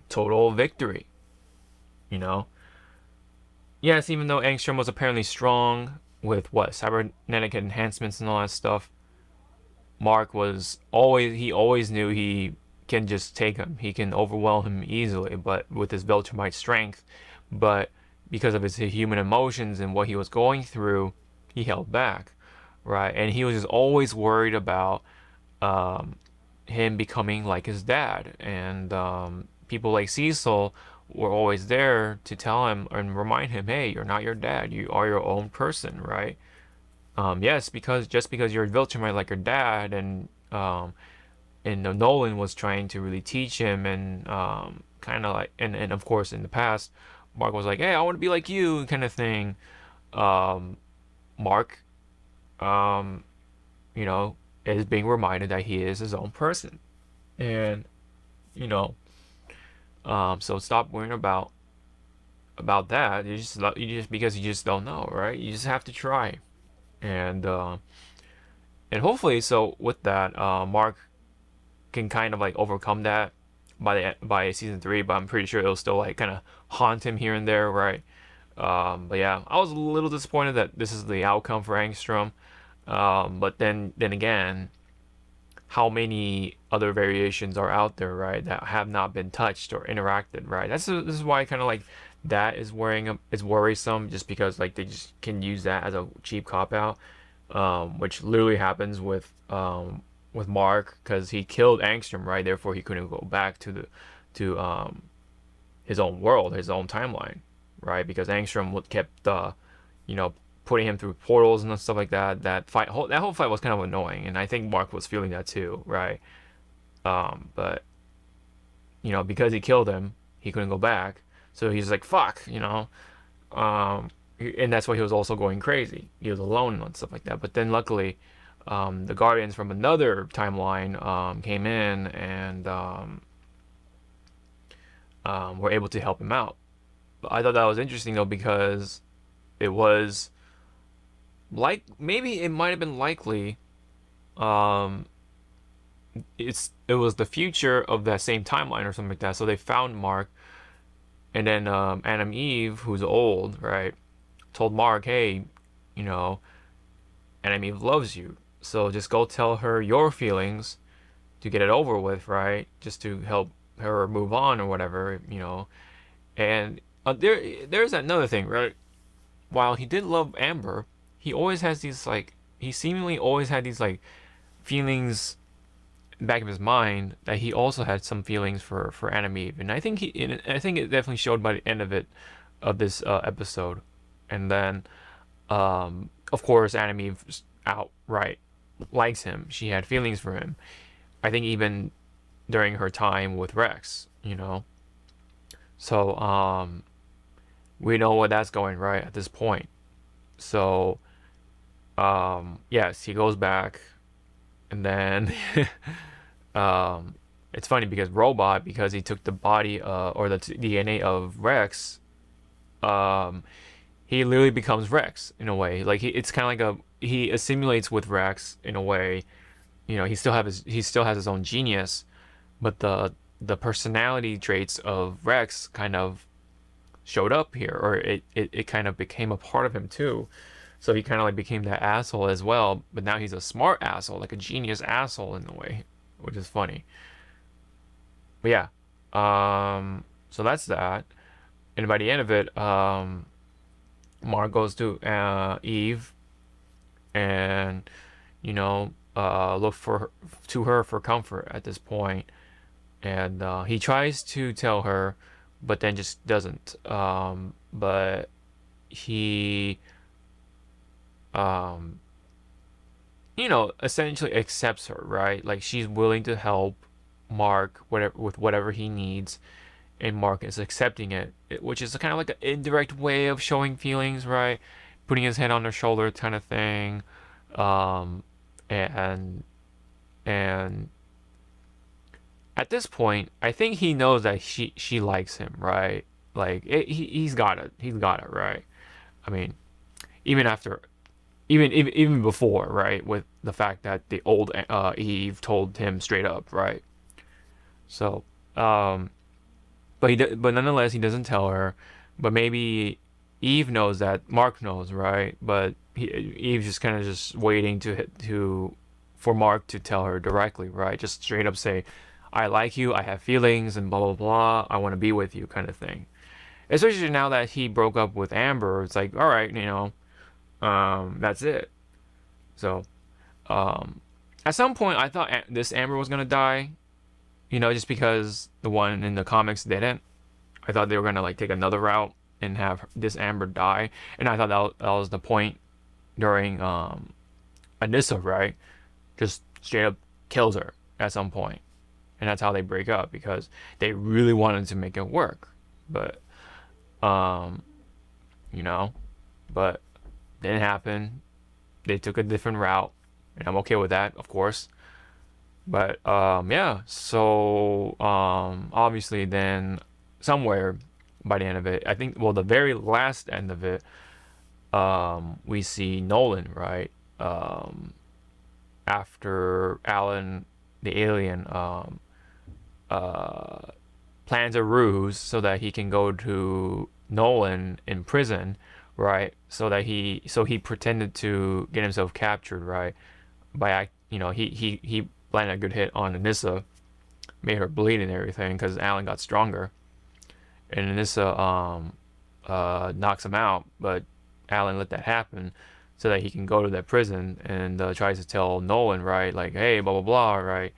total victory, you know. yes, even though Angstrom was apparently strong with what cybernetic enhancements and all that stuff, Mark was always he always knew he can just take him. He can overwhelm him easily, but with his Viltrumite strength, but because of his human emotions and what he was going through, he held back, right? And he was just always worried about um, him becoming like his dad, and people like Cecil were always there to tell him and remind him, hey, you're not your dad. You are your own person, right? Yes, because just because you're Viltrumite like your dad, and Nolan was trying to really teach him, and kind of like, and of course in the past, Mark was like, hey, I want to be like you, kind of thing. Um, Mark, um, you know, is being reminded that he is his own person, and you know, so stop worrying about that. You just because you just don't know, right? You just have to try, and hopefully, so with that, Mark can kind of like overcome that by season three, but I'm pretty sure it'll still like kind of haunt him here and there, right? But yeah, I was a little disappointed that this is the outcome for Angstrom. But then again, how many other variations are out there, right, that have not been touched or interacted, right? This is why kind of like that is worrisome, just because like they just can use that as a cheap cop out, which literally happens with Mark because he killed Angstrom, right? Therefore, he couldn't go back to his own world, his own timeline, right? Because Angstrom kept you know putting him through portals and stuff like that. That whole fight was kind of annoying, and I think Mark was feeling that too, right? But because he killed him, he couldn't go back, so he's like fuck, um, and that's why he was also going crazy. He was alone and stuff like that. But then luckily, the Guardians from another timeline came in and were able to help him out. But I thought that was interesting though, because it was like maybe it might have been likely um, it was the future of that same timeline or something like that. So they found Mark, and then Adam Eve, who's old, right, told Mark, hey, you know, Adam Eve loves you, so just go tell her your feelings to get it over with, right? Just to help her move on or whatever. And there's another thing, right? While he did love Amber, he seemingly always had these like feelings in the back of his mind that he also had some feelings for Adam Eve, and I think it definitely showed by the end of this episode. And then of course Adam Eve outright likes him. She had feelings for him. I think even during her time with Rex. So we know where that's going right at this point. So yes, he goes back, and then it's funny because Robot, because he took the body or the DNA of Rex, um, he literally becomes Rex in a way. Like it's kind of like he assimilates with Rex in a way. He still has his own genius, but the personality traits of Rex kind of showed up here, or it kind of became a part of him too. So he kind of like became that asshole as well, but now he's a smart asshole, like a genius asshole in a way, which is funny. But yeah, so that's that. And by the end of it, Mark goes to Eve, and look to her for comfort at this point. And he tries to tell her, but then just doesn't. But he, um, essentially accepts her, right? Like she's willing to help Mark whatever he needs, and Mark is accepting which is kind of like an indirect way of showing feelings, right? Putting his head on her shoulder, kind of thing, um, and and at this point, I think he knows that she likes him, right? Like he's got it, right? I mean, even after, even before, right? With the fact that the old Eve told him straight up, right? So, but nonetheless, he doesn't tell her. But maybe Eve knows that Mark knows, right? But Eve's just kind of just waiting to for Mark to tell her directly, right? Just straight up say, "I like you. I have feelings, and blah blah blah. I want to be with you," kind of thing. Especially now that he broke up with Amber, it's like, all right, that's it. So, um, at some point, I thought this Amber was gonna die, just because the one in the comics didn't. I thought they were gonna like take another route and have this Amber die, and I thought that was the point during Anissa, right? Just straight up kills her at some point, and that's how they break up because they really wanted to make it work, but um, you know, but didn't happen. They took a different route, and I'm okay with that, of course. But yeah. So obviously, then somewhere by the end of it, I think, well, the very last end of it, we see Nolan, right? After Alan, the alien, uh, plans a ruse so that he can go to Nolan in prison, right? So he pretended to get himself captured, right? By he landed a good hit on Anissa, made her bleed and everything because Alan got stronger, and Anissa knocks him out, but Alan let that happen so that he can go to that prison and tries to tell Nolan, right, like, hey, blah blah blah, right,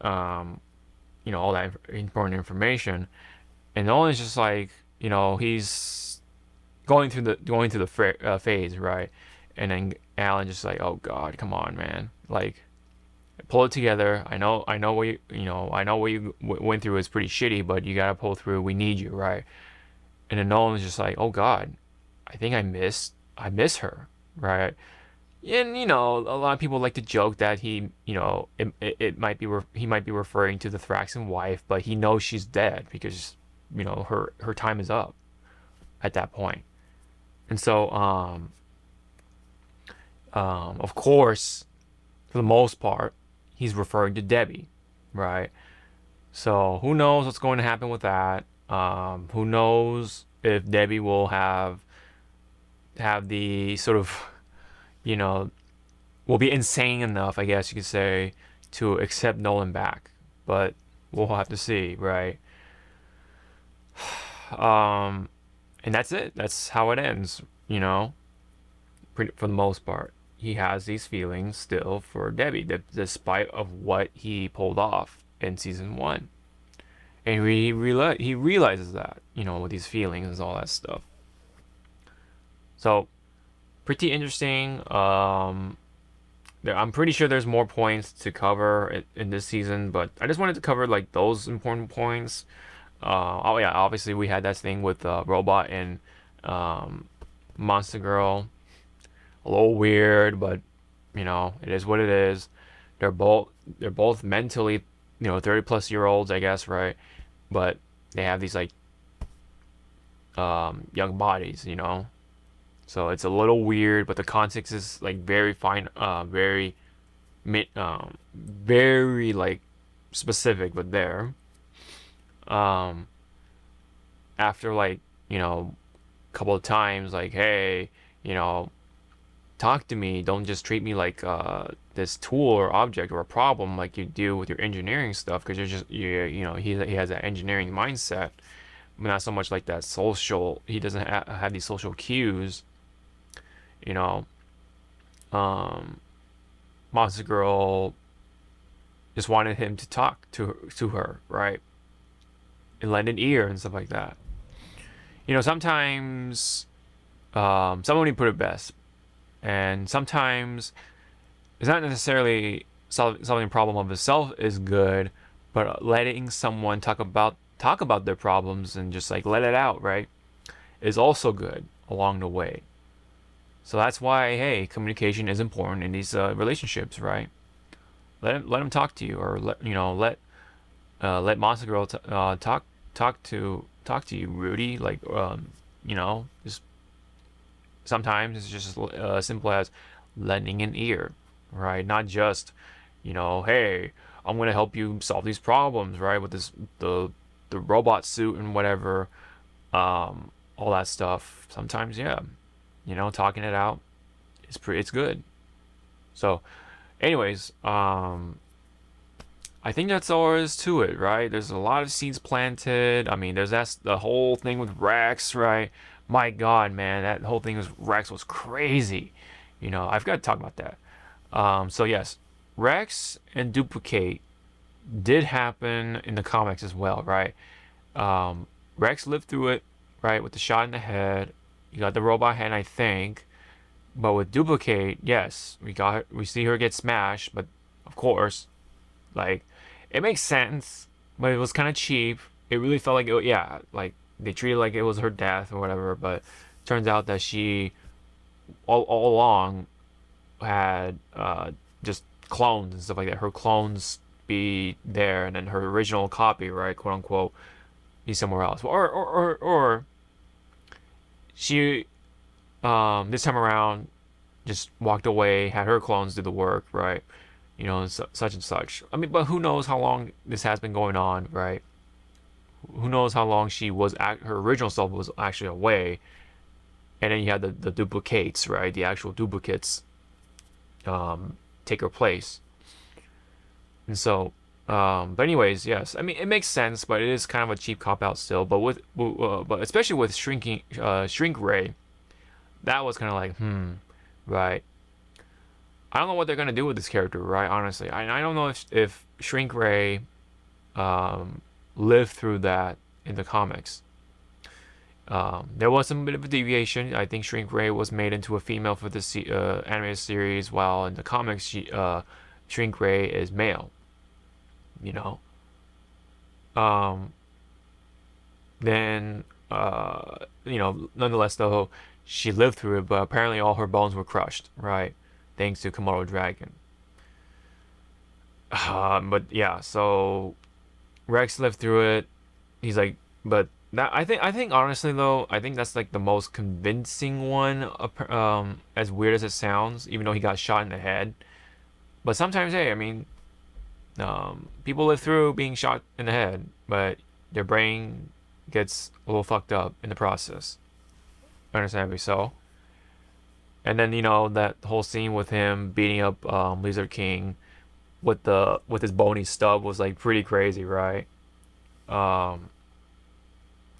um, all that important information, and Nolan's just like, he's going through the phase, right, and then Alan just like, oh God, come on, man, like, pull it together. I know I know what you went through is pretty shitty, but you gotta pull through. We need you, right? And then Nolan's just like, oh God, I think I miss her, right? And a lot of people like to joke that it might be he might be referring to the Thraxan wife, but he knows she's dead because her time is up at that point. And so of course, for the most part, he's referring to Debbie, right? So who knows what's going to happen with that? Who knows if Debbie will have the sort of, you know, will be insane enough, I guess you could say, to accept Nolan back. But we'll have to see, right? Um, and that's it. That's how it ends, for the most part. He has these feelings still for Debbie, despite of what he pulled off in season one, and he realizes that, with these feelings and all that stuff. So pretty interesting. I'm pretty sure there's more points to cover in this season, but I just wanted to cover like those important points. Oh yeah, obviously we had that thing with Robot and um, Monster Girl. A little weird, but it is what it is. They're both mentally, 30-plus-year-olds, I guess, right? But they have these like young bodies. So it's a little weird, but the context is like very fine, very like specific, but there. Um, After like, a couple of times, like, hey, you know, talk to me. Don't just treat me like this tool or object or a problem like you do with your engineering stuff, because he has that engineering mindset, but not so much like that social. He doesn't have these social cues. You know, um, Monster Girl just wanted him to talk to her, right, and lend an ear and stuff like that. Sometimes somebody put it best, and sometimes it's not necessarily solving a problem of itself is good, but letting someone talk about their problems and just like let it out, right, is also good along the way. So that's why, hey, communication is important in these relationships, right? Let him talk to you, or let Monster Girl talk to you, Rudy. Like, just sometimes it's just as simple as lending an ear, right? Not just, hey, I'm gonna help you solve these problems, right? With the robot suit and whatever, all that stuff. Sometimes, yeah, talking it out it's good. So, anyways, I think that's all there is to it, right? There's a lot of seeds planted. I mean, there's that's the whole thing with Rex, right? My God, man, that whole thing with Rex was crazy. I've got to talk about that. So yes, Rex and Duplicate did happen in the comics as well, right? Rex lived through it, right, with the shot in the head. You got the robot hand, I think. But with Duplicate, yes, we see her get smashed, but of course, like, it makes sense, but it was kind of cheap. It really felt like yeah, like they treated it like it was her death or whatever. But turns out that she all along had just clones and stuff like that. Her clones be there, and then her original copy, right, quote unquote, be somewhere else. Or she this time around just walked away, had her clones do the work, right? Such and such. I mean, but who knows how long this has been going on, right? Who knows how long her original self was actually away, and then you had the duplicates, right? The actual duplicates take her place. And so, but anyways, yes. I mean, it makes sense, but it is kind of a cheap cop out still. But but especially with Shrink Ray, that was kind of like, right. I don't know what they're gonna do with this character, right? Honestly, I don't know if Shrink Ray lived through that in the comics. There was some bit of a deviation. I think Shrink Ray was made into a female for this animated series, while in the comics, Shrink Ray is male. You know. Um, then, nonetheless, though, she lived through it, but apparently all her bones were crushed, right? Thanks to Komodo Dragon. But yeah, so Rex lived through it. He's like, but that I think honestly though, I think that's like the most convincing one. As weird as it sounds, even though he got shot in the head. But sometimes, hey, I mean, people live through being shot in the head, but their brain gets a little fucked up in the process. Understandably so. And then that whole scene with him beating up Lizard King with his bony stub was like pretty crazy, right? Um,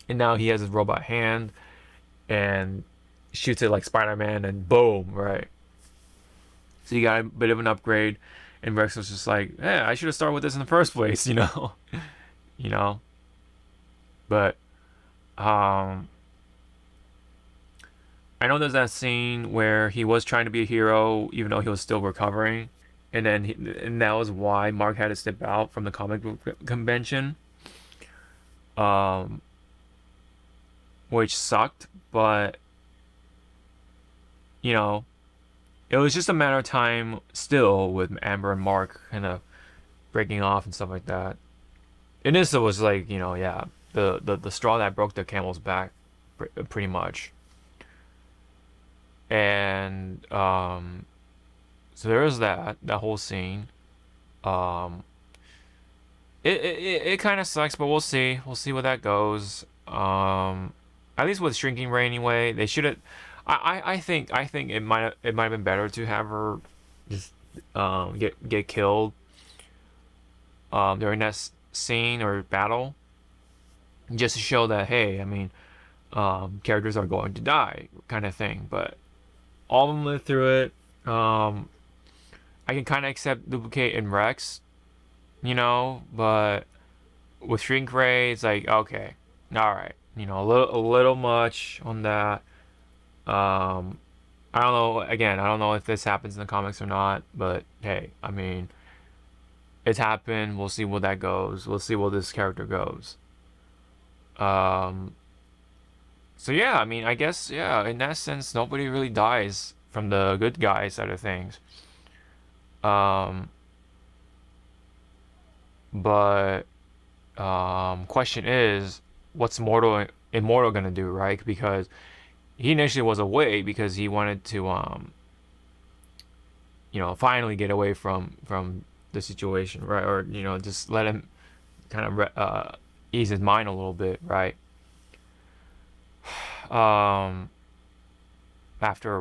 and now he has his robot hand and shoots it like Spider-Man, and boom, right? So you got a bit of an upgrade, and Rex was just like, "Yeah, I should have started with this in the first place," you know. But um, I know there's that scene where he was trying to be a hero, even though he was still recovering, and that was why Mark had to step out from the comic book convention, um, which sucked. But you know, it was just a matter of time still with Amber and Mark kind of breaking off and stuff like that. And this was like, yeah, the straw that broke the camel's back, pretty much. And so there was that whole scene. Um, it kind of sucks, but we'll see where that goes. At least with Shrinking Ray anyway, they should have. I think it might have been better to have her just get killed during that scene or battle, just to show that, hey, I mean, characters are going to die, kind of thing. But all of them lived through it. I can kind of accept Duplicate and Rex, but with Shrink Ray, it's like, okay, all right, a little much on that. I don't know. Again, I don't know if this happens in the comics or not, but hey, I mean, it's happened. We'll see where that goes. We'll see where this character goes. Um, so yeah, I mean, I guess, yeah, in that sense, nobody really dies from the good guy side of things. Um, but question is, what's Immortal gonna do, right? Because he initially was away because he wanted to finally get away from the situation, right? Or just let him kind of ease his mind a little bit, right? after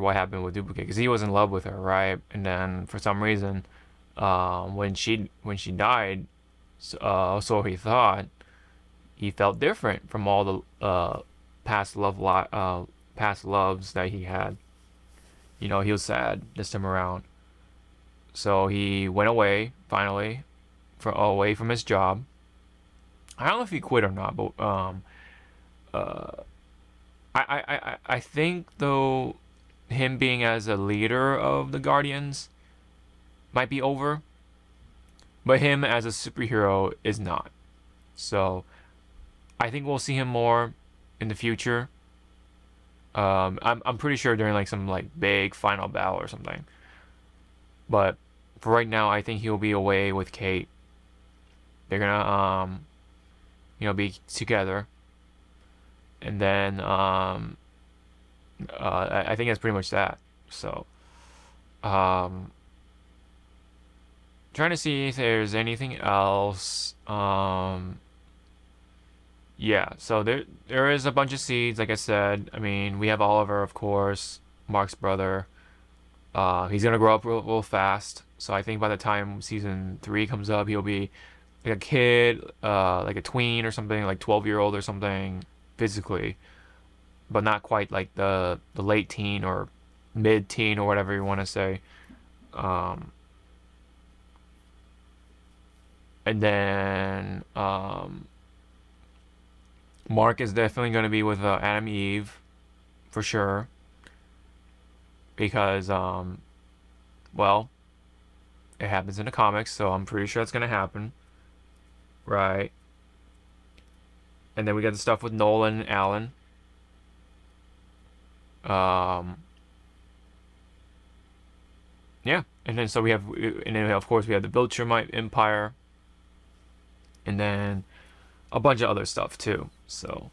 what happened with Duplicate, because he was in love with her, right? And then for some reason, when she died, so he thought, he felt different from all the past loves that he had. You know, he was sad this time around. So he went away finally, away from his job. I don't know if he quit or not, but uh, I think though, him being as a leader of the Guardians might be over, but him as a superhero is not. So I think we'll see him more in the future. I'm pretty sure during like some like big final battle or something. But for right now, I think he'll be away with Kate. They're gonna be together, and then I think that's pretty much that. So trying to see if there's anything else. Yeah, so there is a bunch of seeds, like I said. I mean, we have Oliver, of course, Mark's brother. He's gonna grow up real fast. So I think by the time season 3 comes up, he'll be like a kid, like a tween or something, like 12-year-old or something, physically, but not quite like the late teen or mid teen or whatever you want to say. Um, and then Mark is definitely gonna be with Adam Eve for sure, because well, it happens in the comics, so I'm pretty sure it's gonna happen, right? And then we got the stuff with Nolan and Alan. Yeah, and then of course we have the Viltrumite Empire, and then a bunch of other stuff too. So,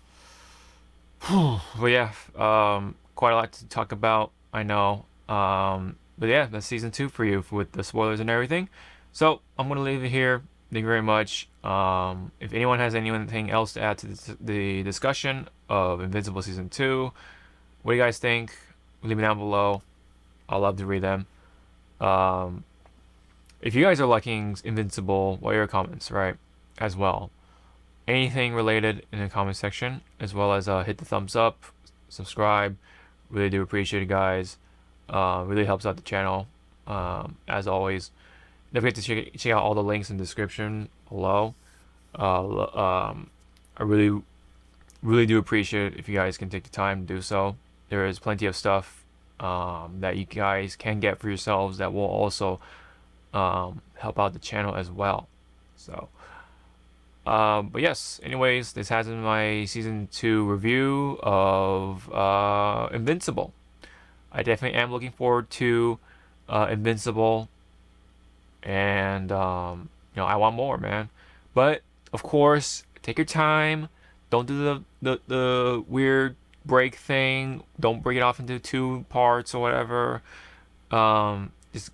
but yeah, quite a lot to talk about, I know. But yeah, that's season 2 for you with the spoilers and everything. So I'm gonna leave it here. Thank you very much. If anyone has anything else to add to the discussion of Invincible season 2, what do you guys think? Leave me down below. I'll love to read them. If you guys are liking Invincible, what are your comments, right? As well. Anything related in the comment section, as well as hit the thumbs up, subscribe. Really do appreciate it, guys. Really helps out the channel. As always, don't forget to check out all the links in the description below. I really do appreciate it if you guys can take the time to do so. There is plenty of stuff that you guys can get for yourselves that will also help out the channel as well. So, but yes, anyways, this has been my season 2 review of Invincible. I definitely am looking forward to Invincible, and I want more, man. But of course, take your time. Don't do the weird break thing. Don't break it off into 2 parts or whatever. Just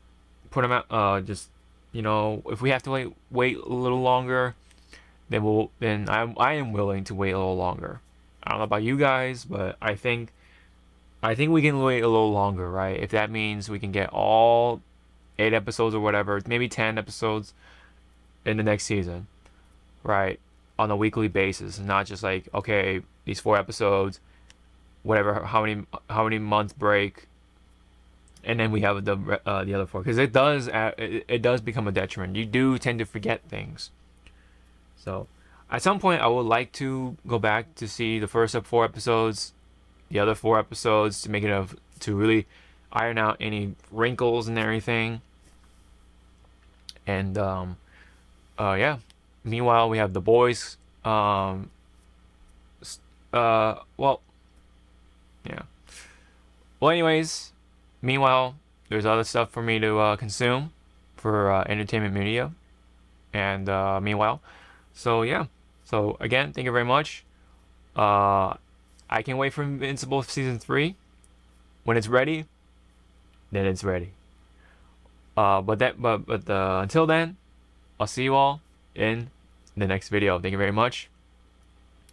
put them out. Just if we have to wait a little longer, then I am willing to wait a little longer. I don't know about you guys, but I think we can wait a little longer, right? If that means we can get all 8 episodes or whatever, maybe 10 episodes in the next season, right? On a weekly basis, and not just like, okay, these 4 episodes, whatever, how many months break, and then we have the other 4, because it does become a detriment. You do tend to forget things. So at some point, I would like to go back to see the first 4 episodes, the other 4 episodes, to make it to really iron out any wrinkles and everything. And yeah. Meanwhile, we have the boys. Well, yeah. Well, anyways, meanwhile, there's other stuff for me to consume for entertainment media. And meanwhile, so yeah. So again, thank you very much. I can wait for Invincible season 3. When it's ready, then it's ready. But until then, I'll see you all in the next video. Thank you very much.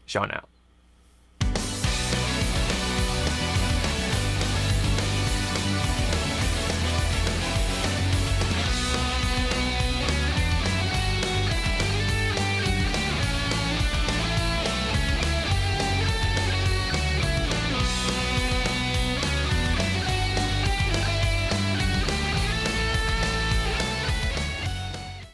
Sean out.